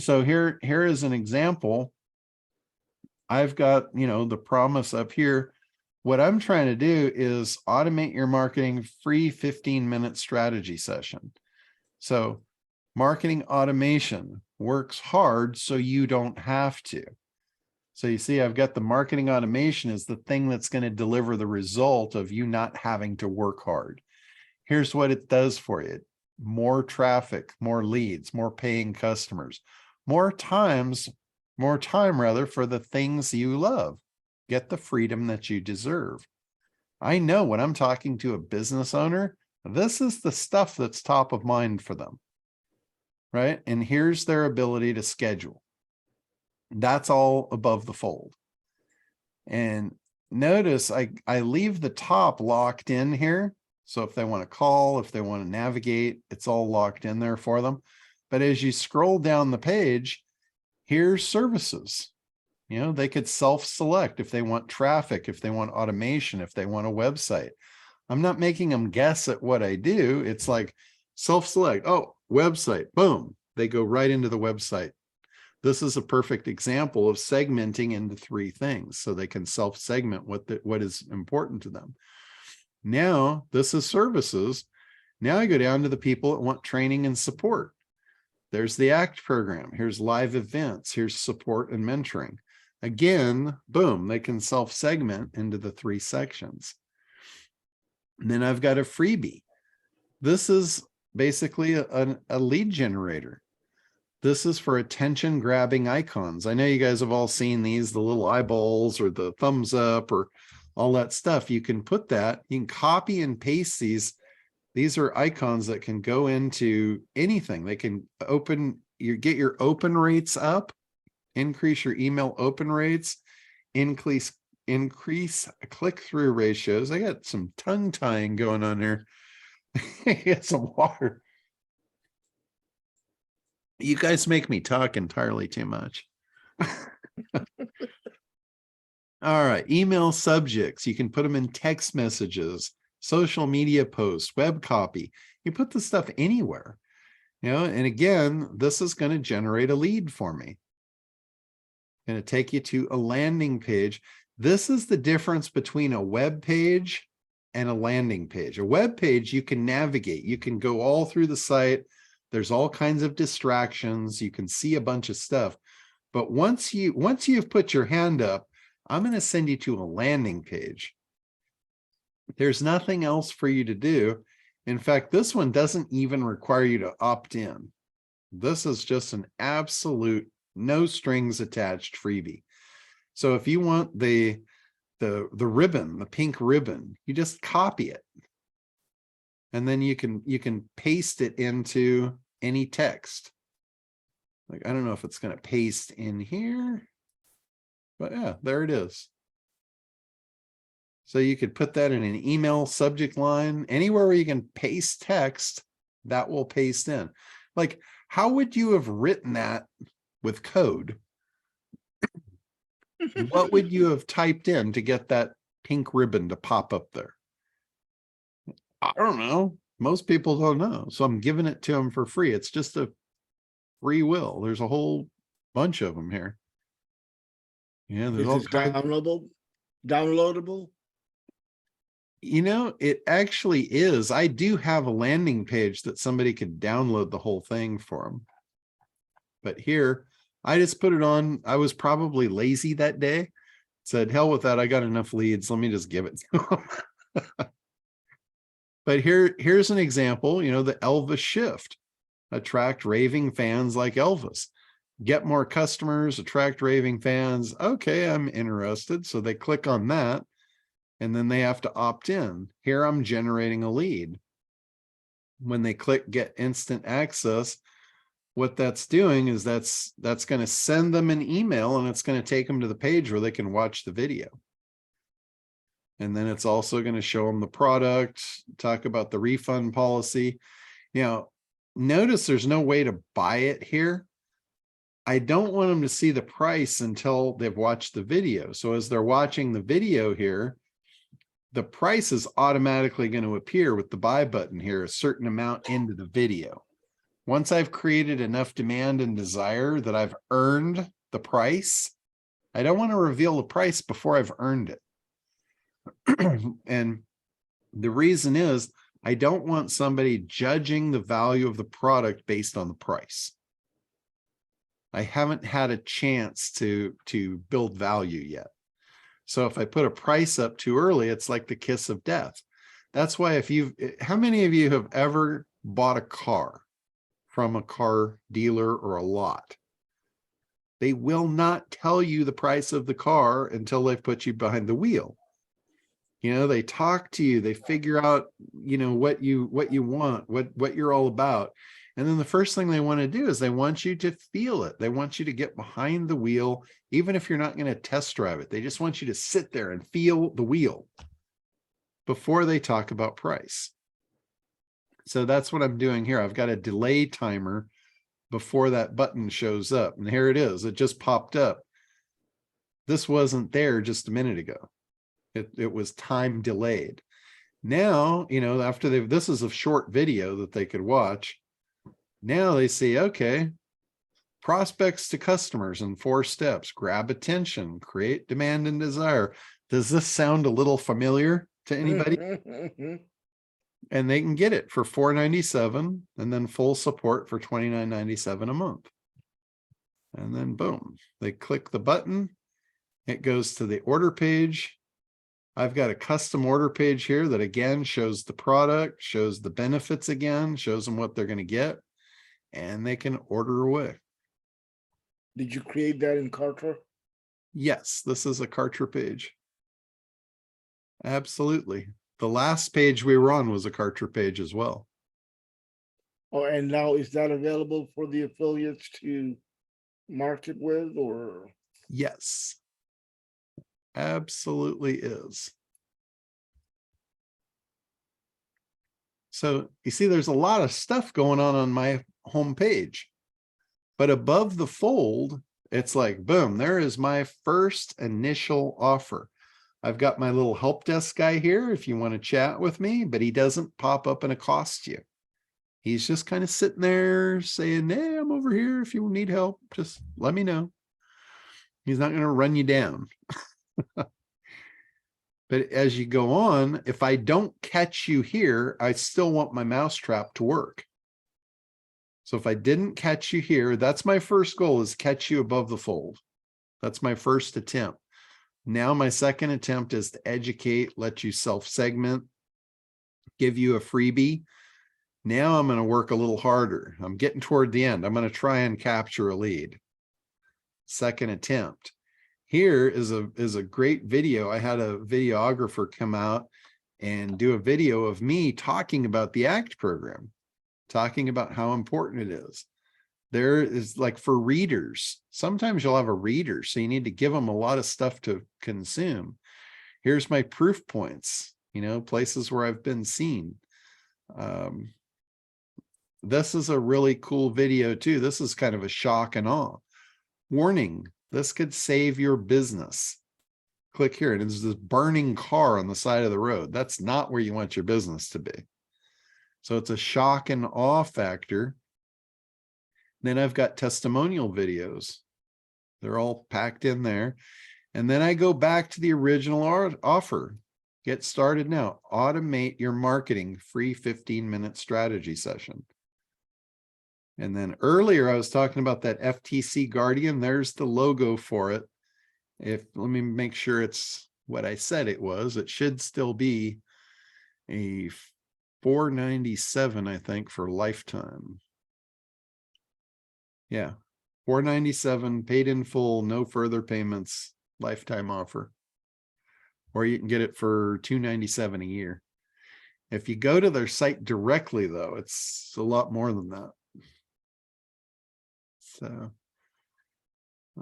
So here is an example. I've got, the promise up here. What I'm trying to do is automate your marketing free 15-minute strategy session. So marketing automation works hard so you don't have to. So you see, I've got the marketing automation is the thing that's going to deliver the result of you not having to work hard. Here's what it does for you. More traffic, more leads, more paying customers, more time rather for the things you love. Get the freedom that you deserve. I know when I'm talking to a business owner, this is the stuff that's top of mind for them, right? And here's their ability to schedule. That's all above the fold. And notice I leave the top locked in here. So if they want to call, if they want to navigate, it's all locked in there for them. But as you scroll down the page, here's services. They could self-select if they want traffic, if they want automation, if they want a website. I'm not making them guess at what I do. It's like self-select. Oh, website, boom. They go right into the website. This is a perfect example of segmenting into 3 things so they can self-segment what is important to them. Now, this is services. Now I go down to the people that want training and support. There's the ACT program. Here's live events. Here's support and mentoring. Again, boom, they can self-segment into the 3 sections. And then I've got a freebie. This is basically a lead generator. This is for attention grabbing icons. I know you guys have all seen these, the little eyeballs or the thumbs up or all that stuff. You can put that, you can copy and paste these. These are icons that can go into anything. They can get your open rates up, increase your email open rates, increase click-through ratios. I got some tongue tying going on here. Get some water. You guys make me talk entirely too much. All right, email subjects. You can put them in text messages, social media posts, web copy. You put the stuff anywhere, and again, this is going to generate a lead for me. Going to take you to a landing page. This is the difference between a web page and a landing page. A web page, you can navigate. You can go all through the site. There's all kinds of distractions. You can see a bunch of stuff. But once you've put your hand up, I'm going to send you to a landing page. There's nothing else for you to do. In fact, this one doesn't even require you to opt in. This is just an absolute no strings attached freebie. So if you want the ribbon, the pink ribbon, you just copy it. And then you can paste it into any text. Like, I don't know if it's going to paste in here, but yeah, there it is. So you could put that in an email subject line, anywhere where you can paste text, that will paste in. Like, how would you have written that with code? What would you have typed in to get that pink ribbon to pop up there? I don't know. Most people don't know. So I'm giving it to them for free. It's just a free will. There's a whole bunch of them here. Yeah, there's all kinds. Downloadable? It actually is. I do have a landing page that somebody could download the whole thing for them. But here, I just put it on. I was probably lazy that day. Said, hell with that. I got enough leads. Let me just give it to them. But here's an example, the Elvis shift. Attract raving fans like Elvis. Get more customers, attract raving fans. Okay, I'm interested. So they click on that. and then they have to opt in. Here I'm generating a lead. When they click get instant access, what that's doing is that's going to send them an email, and it's going to take them to the page where they can watch the video. And then it's also going to show them the product, talk about the refund policy. Notice there's no way to buy it here. I don't want them to see the price until they've watched the video. So as they're watching the video here, the price is automatically going to appear with the buy button here, a certain amount into the video. Once I've created enough demand and desire that I've earned the price, I don't want to reveal the price before I've earned it. And the reason is I don't want somebody judging the value of the product based on the price. I haven't had a chance to build value yet. So if I put a price up too early, it's like the kiss of death. That's why how many of you have ever bought a car from a car dealer or a lot? They will not tell you the price of the car until they've put you behind the wheel. They talk to you, they figure out, what you want, what you're all about. And then the first thing they want to do is they want you to feel it. They want you to get behind the wheel, even if you're not going to test drive it. They just want you to sit there and feel the wheel before they talk about price. So that's what I'm doing here. I've got a delay timer before that button shows up. And here it is. It just popped up. This wasn't there just a minute ago. It was time delayed. Now, after this is a short video that they could watch. Now they see, okay, prospects to customers in 4 steps, grab attention, create demand and desire. Does this sound a little familiar to anybody? And they can get it for $4.97 and then full support for $29.97 a month. And then boom, they click the button. It goes to the order page. I've got a custom order page here that again shows the product, shows the benefits again, shows them what they're going to get, and they can order away. Did you create that in Kartra? Yes, this is a Kartra page. Absolutely. The last page we were on was a Kartra page as well. Oh, and now is that available for the affiliates to market with, or? Yes. Absolutely is. So you see, there's a lot of stuff going on my home page, but above the fold, it's like, boom, there is my first initial offer. I've got my little help desk guy here if you want to chat with me, but he doesn't pop up and accost you. He's just kind of sitting there saying, hey, I'm over here. If you need help, just let me know. He's not going to run you down. But as you go on, if I don't catch you here, I still want my mousetrap to work. So if I didn't catch you here, that's my first goal, is catch you above the fold. That's my first attempt. Now my second attempt is to educate, let you self-segment, give you a freebie. Now I'm going to work a little harder. I'm getting toward the end. I'm going to try and capture a lead. Second attempt. Here is a great video. I had a videographer come out and do a video of me talking about the ACT program, talking about how important it is. There is, like, for readers, sometimes you'll have a reader, so you need to give them a lot of stuff to consume. Here's my proof points, places where I've been seen. This is a really cool video too. This is kind of a shock and awe. Warning, this could save your business. Click here, and it's this burning car on the side of the road. That's not where you want your business to be. So it's a shock and awe factor. Then I've got testimonial videos. They're all packed in there. And then I go back to the original offer. Get started now. Automate your marketing, free 15-minute strategy session. And then earlier I was talking about that FTC Guardian. There's the logo for it. Let me make sure it's what I said it was. It should still be a $497, I think, for lifetime. Yeah, $497, paid in full, no further payments, lifetime offer. or you can get it for $297 a year. If you go to their site directly, though, it's a lot more than that. So,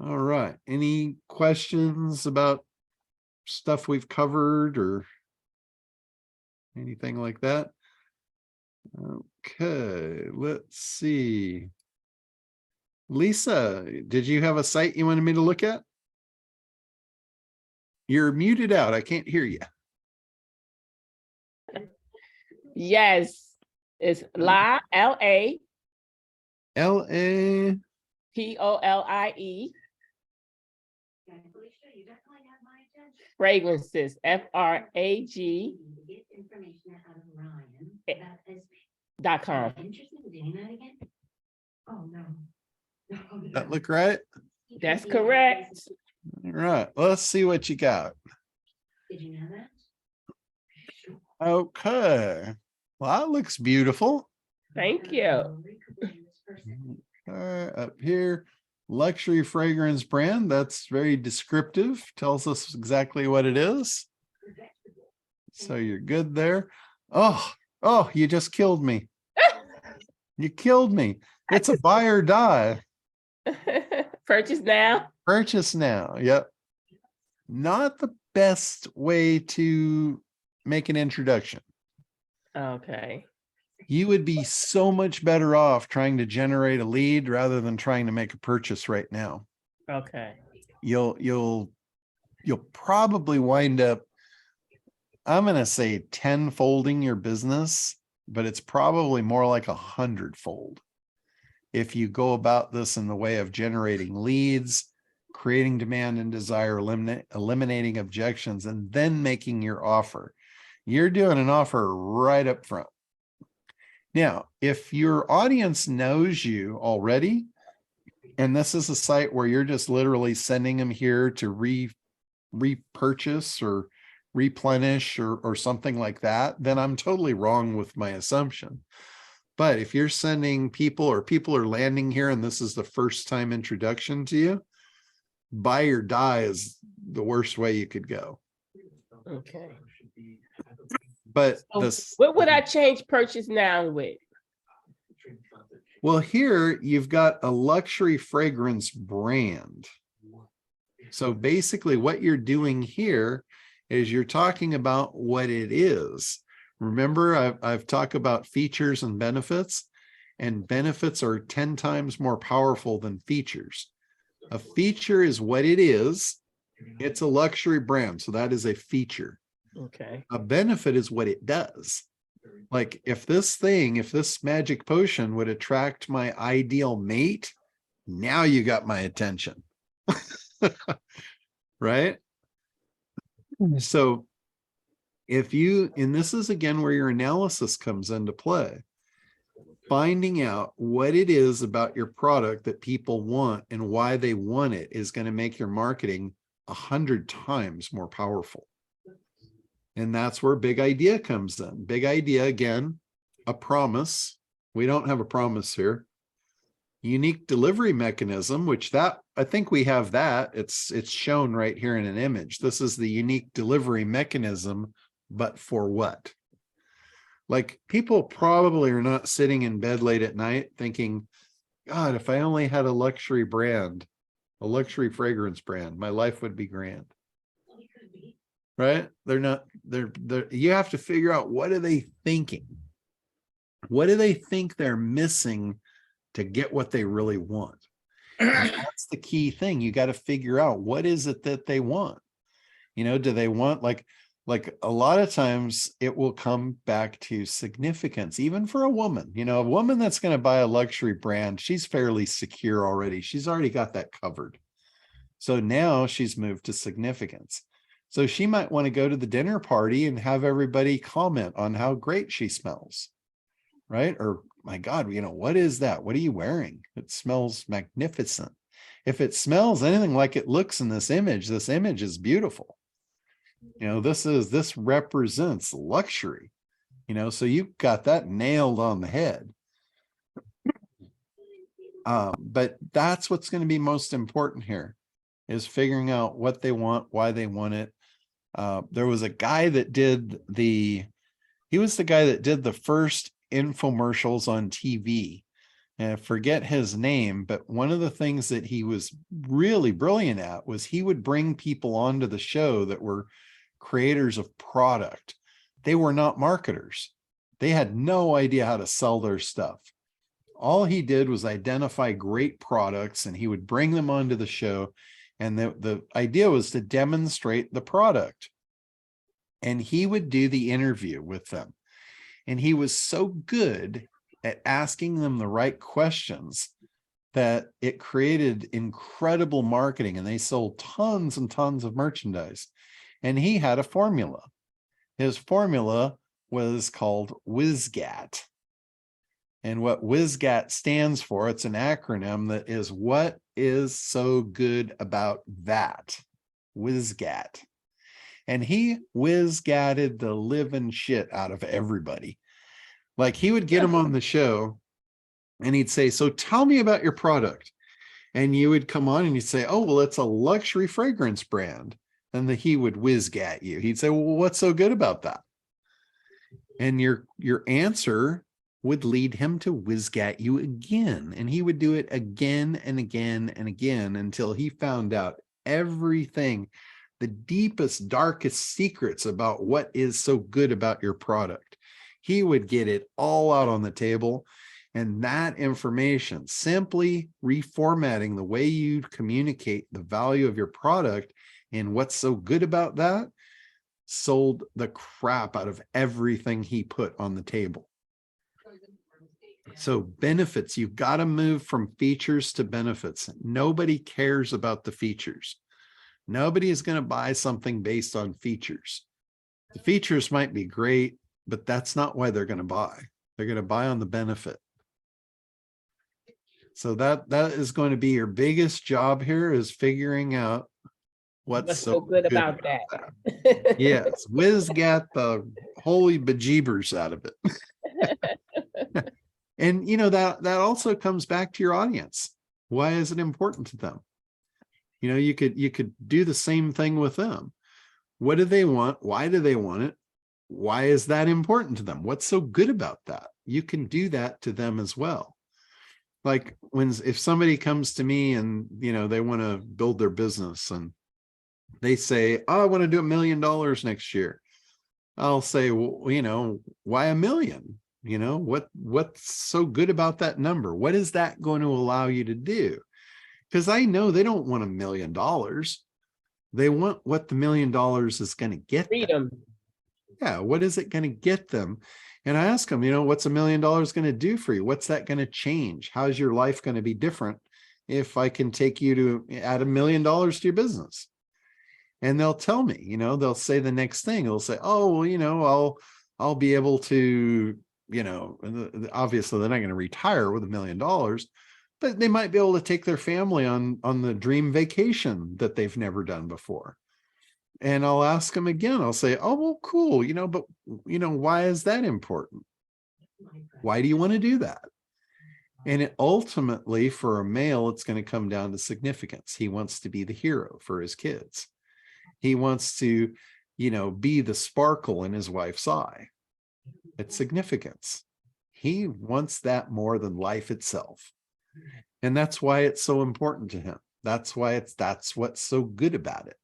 all right. Any questions about stuff we've covered or anything like that? Okay, let's see. Lisa, did you have a site you wanted me to look at? You're muted out. I can't hear you. Yes, it's La LA LA. POLIE fragrances FRAG.com. That look right? That's correct. All right, let's see what you got. Okay. Well, that looks beautiful. Thank you. Up here, luxury fragrance brand. That's very descriptive. Tells us exactly what it is. So you're good there. Oh, you just killed me. You killed me. It's a buy or die. Purchase now. Purchase now. Yep. Not the best way to make an introduction. Okay. You would be so much better off trying to generate a lead rather than trying to make a purchase right now. Okay. You'll probably wind up, I'm going to say 10-folding your business, but it's probably more like 100-fold. If you go about this in the way of generating leads, creating demand and desire, eliminating objections, and then making your offer. You're doing an offer right up front. Now, if your audience knows you already, and this is a site where you're just literally sending them here to repurchase or replenish or something like that, then I'm totally wrong with my assumption. But if you're sending people or people are landing here and this is the first time introduction to you, buy or die is the worst way you could go. Okay. But So this, what would I change purchase now with? well, here you've got a luxury fragrance brand. So basically what you're doing here is you're talking about what it is. Remember, I've talked about features and benefits, and benefits are 10 times more powerful than features. A feature is what it is. It's a luxury brand, so that is a feature. Okay. A benefit is what it does. Like if this magic potion would attract my ideal mate, now you got my attention. Right? So if you, and this is again where your analysis comes into play, finding out what it is about your product that people want and why they want it is going to make your marketing 100 times more powerful. And that's where big idea comes in. Big idea, again, a promise. We don't have a promise here. Unique delivery mechanism, which that I think we have that. It's shown right here in an image. This is the unique delivery mechanism, but for what? Like people probably are not sitting in bed late at night thinking, God, if I only had a luxury brand, a luxury fragrance brand, my life would be grand. Right? They're not, you have to figure out, what are they thinking? What do they think they're missing to get what they really want? And that's the key thing. You got to figure out, what is it that they want? You know, do they want like a lot of times it will come back to significance, even for a woman. You know, a woman that's going to buy a luxury brand, she's fairly secure already. She's already got that covered. So now she's moved to significance. So she might want to go to the dinner party and have everybody comment on how great she smells, right? Or, my God, you know, what is that? What are you wearing? It smells magnificent. If it smells anything like it looks in this image is beautiful. You know, this represents luxury, you know, so you got that nailed on the head. But that's what's going to be most important here, is figuring out what they want, why they want it, There was a guy that did the first infomercials on TV. And I forget his name, but one of the things that he was really brilliant at was he would bring people onto the show that were creators of product. They were not marketers. They had no idea how to sell their stuff. All he did was identify great products, and he would bring them onto the show. And the idea was to demonstrate the product. And he would do the interview with them. And he was so good at asking them the right questions that it created incredible marketing, and they sold tons and tons of merchandise. And he had a formula. His formula was called WHIZGAT. And what WHIZGAT stands for, it's an acronym that is, what is so good about that? WHIZGAT. And he WHIZGATted the living shit out of everybody. Like, he would get him on the show and he'd say, so tell me about your product. And you would come on and you'd say, oh, well, it's a luxury fragrance brand. And he would WHIZGAT you. He'd say, well, what's so good about that? And your answer would lead him to WHIZGAT you again. And he would do it again and again and again until he found out everything, the deepest, darkest secrets about what is so good about your product. He would get it all out on the table. And that information, simply reformatting the way you communicate the value of your product and what's so good about that, sold the crap out of everything he put on the table. So benefits, you've got to move from features to benefits. Nobody cares about the features. Nobody is going to buy something based on features. The features might be great, but that's not why they're going to buy. They're going to buy on the benefit. So that is going to be your biggest job here, is figuring out what's so good about that. Yes, WHIZGAT the holy bejeebers out of it. And you know, that also comes back to your audience. Why is it important to them? You know, you could do the same thing with them. What do they want? Why do they want it? Why is that important to them? What's so good about that? You can do that to them as well. Like if somebody comes to me and, you know, they want to build their business and they say, oh, I want to do $1 million next year. I'll say, well, you know, why $1 million? You know, what's so good about that number? What is that going to allow you to do? Because I know they don't want $1 million. They want what the $1 million is going to get them. Yeah, what is it going to get them? And I ask them, you know, what's $1 million going to do for you? What's that going to change? How's your life going to be different if I can take you to add $1 million to your business? And they'll tell me, you know, they'll say the next thing. They'll say, oh, well, you know, I'll be able to, you know, obviously they're not going to retire with $1 million, but they might be able to take their family on the dream vacation that they've never done before. And I'll ask them again, I'll say, oh, well, cool, you know, but, you know, why is that important? Why do you want to do that? And it ultimately, for a male, it's going to come down to significance. He wants to be the hero for his kids. He wants to, you know, be the sparkle in his wife's eye. It's significance. He wants that more than life itself. And that's why it's so important to him. That's what's so good about it.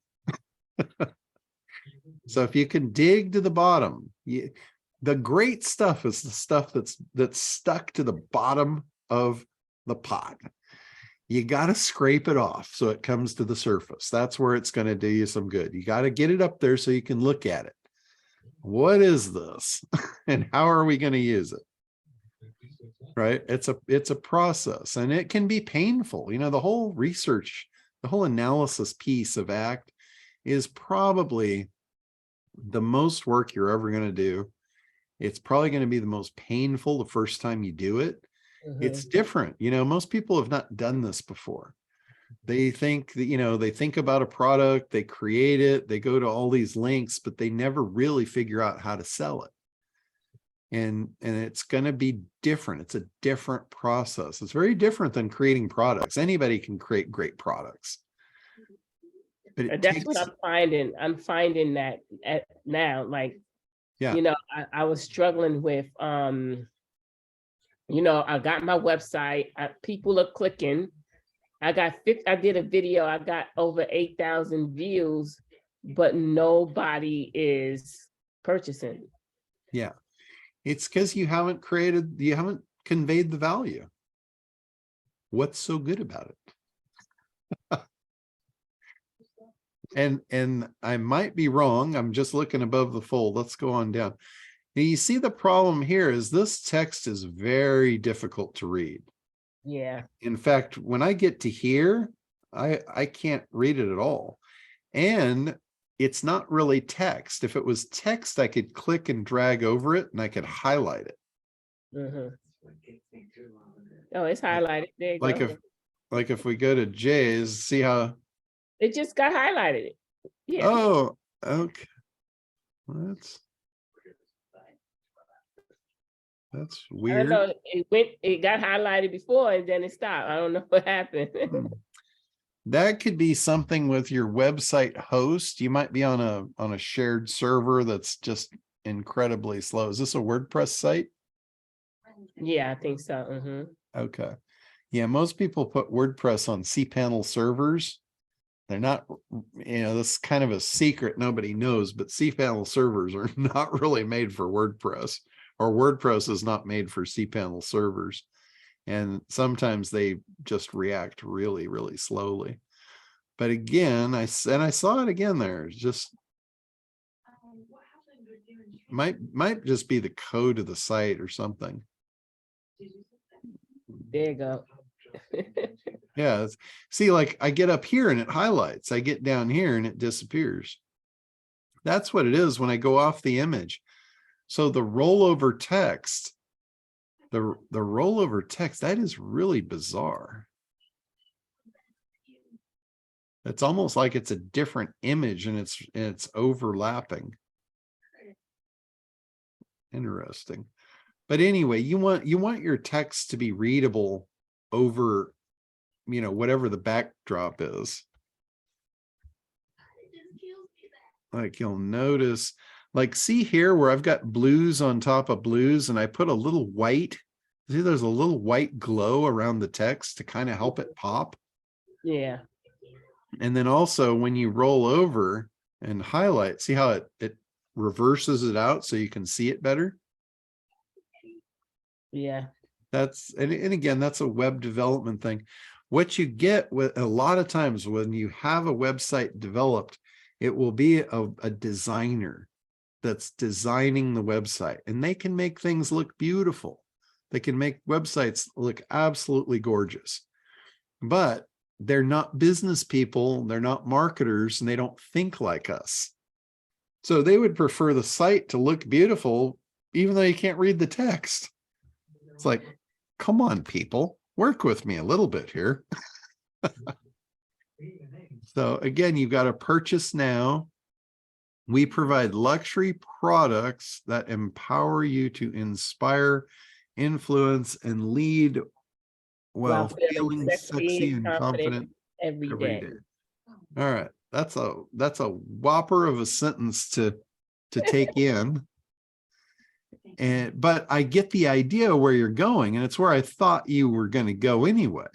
So if you can dig to the bottom, the great stuff is the stuff that's stuck to the bottom of the pot. You got to scrape it off so it comes to the surface. That's where it's going to do you some good. You got to get it up there so you can look at it. What is this? And how are we going to use it? Right? It's a process, and it can be painful. You know, the whole research, the whole analysis piece of ACT is probably the most work you're ever going to do. It's probably going to be the most painful the first time you do it. It's different. You know, most people have not done this before. They think that, you know, they think about a product, they create it, they go to all these links, but they never really figure out how to sell it. And it's going to be different. It's a different process. It's very different than creating products. Anybody can create great products. But it That's takes, what I'm finding. I'm finding that now, like, yeah, you know, I was struggling with, you know, I got my website, people are clicking. I did a video, I got over 8,000 views, but nobody is purchasing. yeah. It's because you haven't conveyed the value. What's so good about it? And I might be wrong. I'm just looking above the fold. Let's go on down. Now you see the problem here is this text is very difficult to read. Yeah. In fact, when I get to here, I can't read it at all. And it's not really text. If it was text, I could click and drag over it and I could highlight it. Mm-hmm. Oh, it's highlighted. There you go. Like if we go to Jay's, see how It just got highlighted. Yeah. oh, okay. That's I don't weird. know. It got highlighted before and then it stopped. I don't know what happened. That could be something with your website host. You might be on a shared server that's just incredibly slow. Is this a WordPress site? Yeah, I think so. Mm-hmm. Okay. Yeah, most people put WordPress on cPanel servers. They're not, this is kind of a secret nobody knows, but cPanel servers are not really made for WordPress, or WordPress is not made for cPanel servers. And sometimes they just react really, really slowly. But again, I saw it again there. It's just might just be the code of the site or something. There you go. Yeah. See, like I get up here and it highlights. I get down here and it disappears. That's what it is when I go off the image. So the rollover text, the rollover text, that is really bizarre. It's almost like it's a different image and it's overlapping. Interesting. But anyway, you want your text to be readable over, whatever the backdrop is. Like you'll notice, like see here where I've got blues on top of blues and I put a little white. See, there's a little white glow around the text to kind of help it pop. Yeah. And then also when you roll over and highlight, see how it reverses it out so you can see it better. Yeah. And again, that's a web development thing. What you get with a lot of times when you have a website developed, it will be a designer that's designing the website, and they can make things look beautiful. They can make websites look absolutely gorgeous, but they're not business people. They're not marketers, and they don't think like us. So they would prefer the site to look beautiful, even though you can't read the text. It's like, come on, people, work with me a little bit here. So again, you've got to purchase now. We provide luxury products that empower you to inspire, influence, and lead while feeling sexy and confident every day. All right. That's a whopper of a sentence to take in. But I get the idea where you're going, and it's where I thought you were going to go anyway.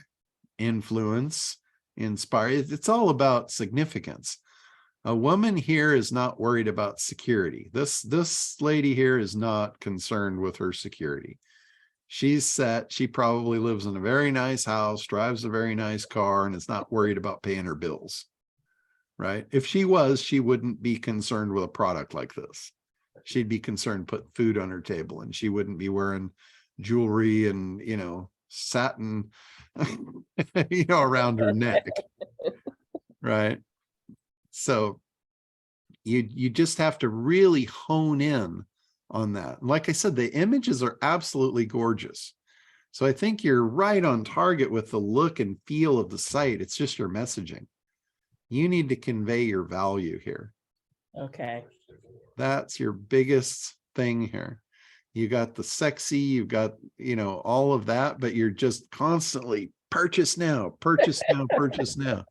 Influence, inspire. It's all about significance. A woman here is not worried about security. This lady here is not concerned with her security. She's set. She probably lives in a very nice house, drives a very nice car, and is not worried about paying her bills. Right? If she was, she wouldn't be concerned with a product like this. She'd be concerned putting food on her table, and she wouldn't be wearing jewelry and, satin, around her neck. Right. So you just have to really hone in on that. Like I said, the images are absolutely gorgeous. So I think you're right on target with the look and feel of the site. It's just your messaging. You need to convey your value here. Okay. That's your biggest thing here. You got the sexy, you've got, all of that, but you're just constantly purchase now, purchase now, purchase now.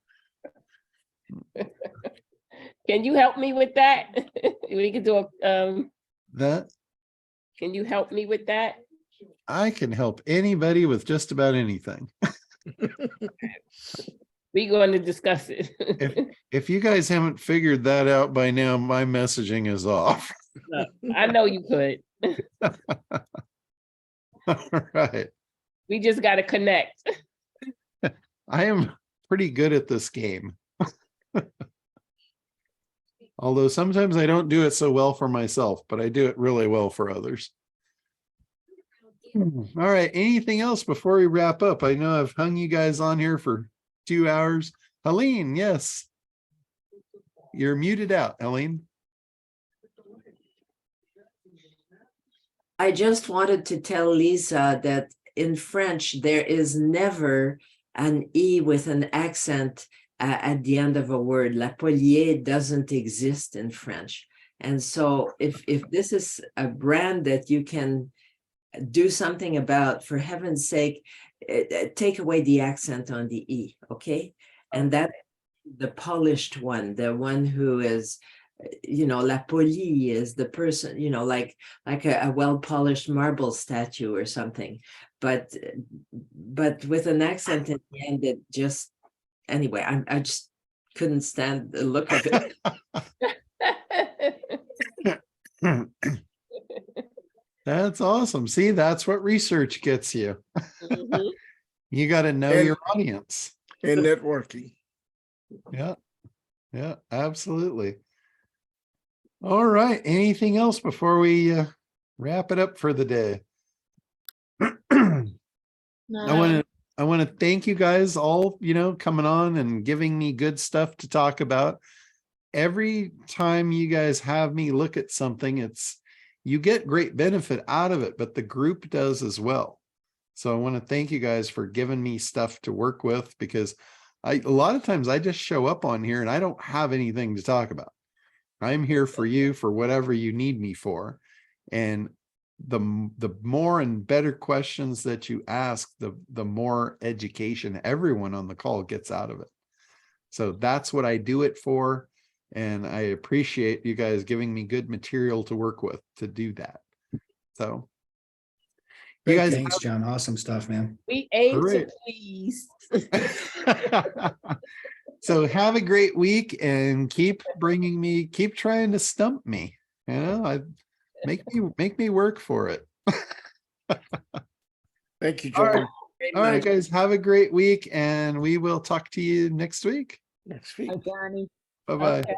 Can you help me with that? We can do a, That can you help me with that? I can help anybody with just about anything. We're going to discuss it. If you guys haven't figured that out by now, my messaging is off. I know you could. All right. We just got to connect. I am pretty good at this game. Although sometimes I don't do it so well for myself, but I do it really well for others. All right. Anything else before we wrap up? I know I've hung you guys on here for 2 hours. Helene, yes. You're muted out, Helene. I just wanted to tell Lisa that in French, there is never an E with an accent at the end of a word. La polier doesn't exist in French. And so if this is a brand that you can do something about, for heaven's sake, take away the accent on the E, okay? And that the polished one, the one who is, you know, la polie is the person, you know, like a well-polished marble statue or something. But with an accent in the end, it just, anyway, I just couldn't stand the look of it. That's awesome. See, that's what research gets you. Mhm. You got to know And- your audience. And networking. Yeah. Yeah, absolutely. All right. Anything else before we wrap it up for the day? I want to thank you guys all, you know, coming on and giving me good stuff to talk about. Every time you guys have me look at something, you get great benefit out of it, but the group does as well. So I want to thank you guys for giving me stuff to work with, because a lot of times I just show up on here and I don't have anything to talk about. I'm here for you for whatever you need me for. And the more and better questions that you ask, the more education everyone on the call gets out of it. So that's what I do it for. And I appreciate you guys giving me good material to work with to do that. So you guys, Thanks, John. Awesome stuff, man. We aim Great. to please. so have a great week and keep trying to stump me. You know, make me work for it. Thank you, All John. right. All right, guys, have a great week and we will talk to you next week. Next week. Johnny. Bye-bye. Okay.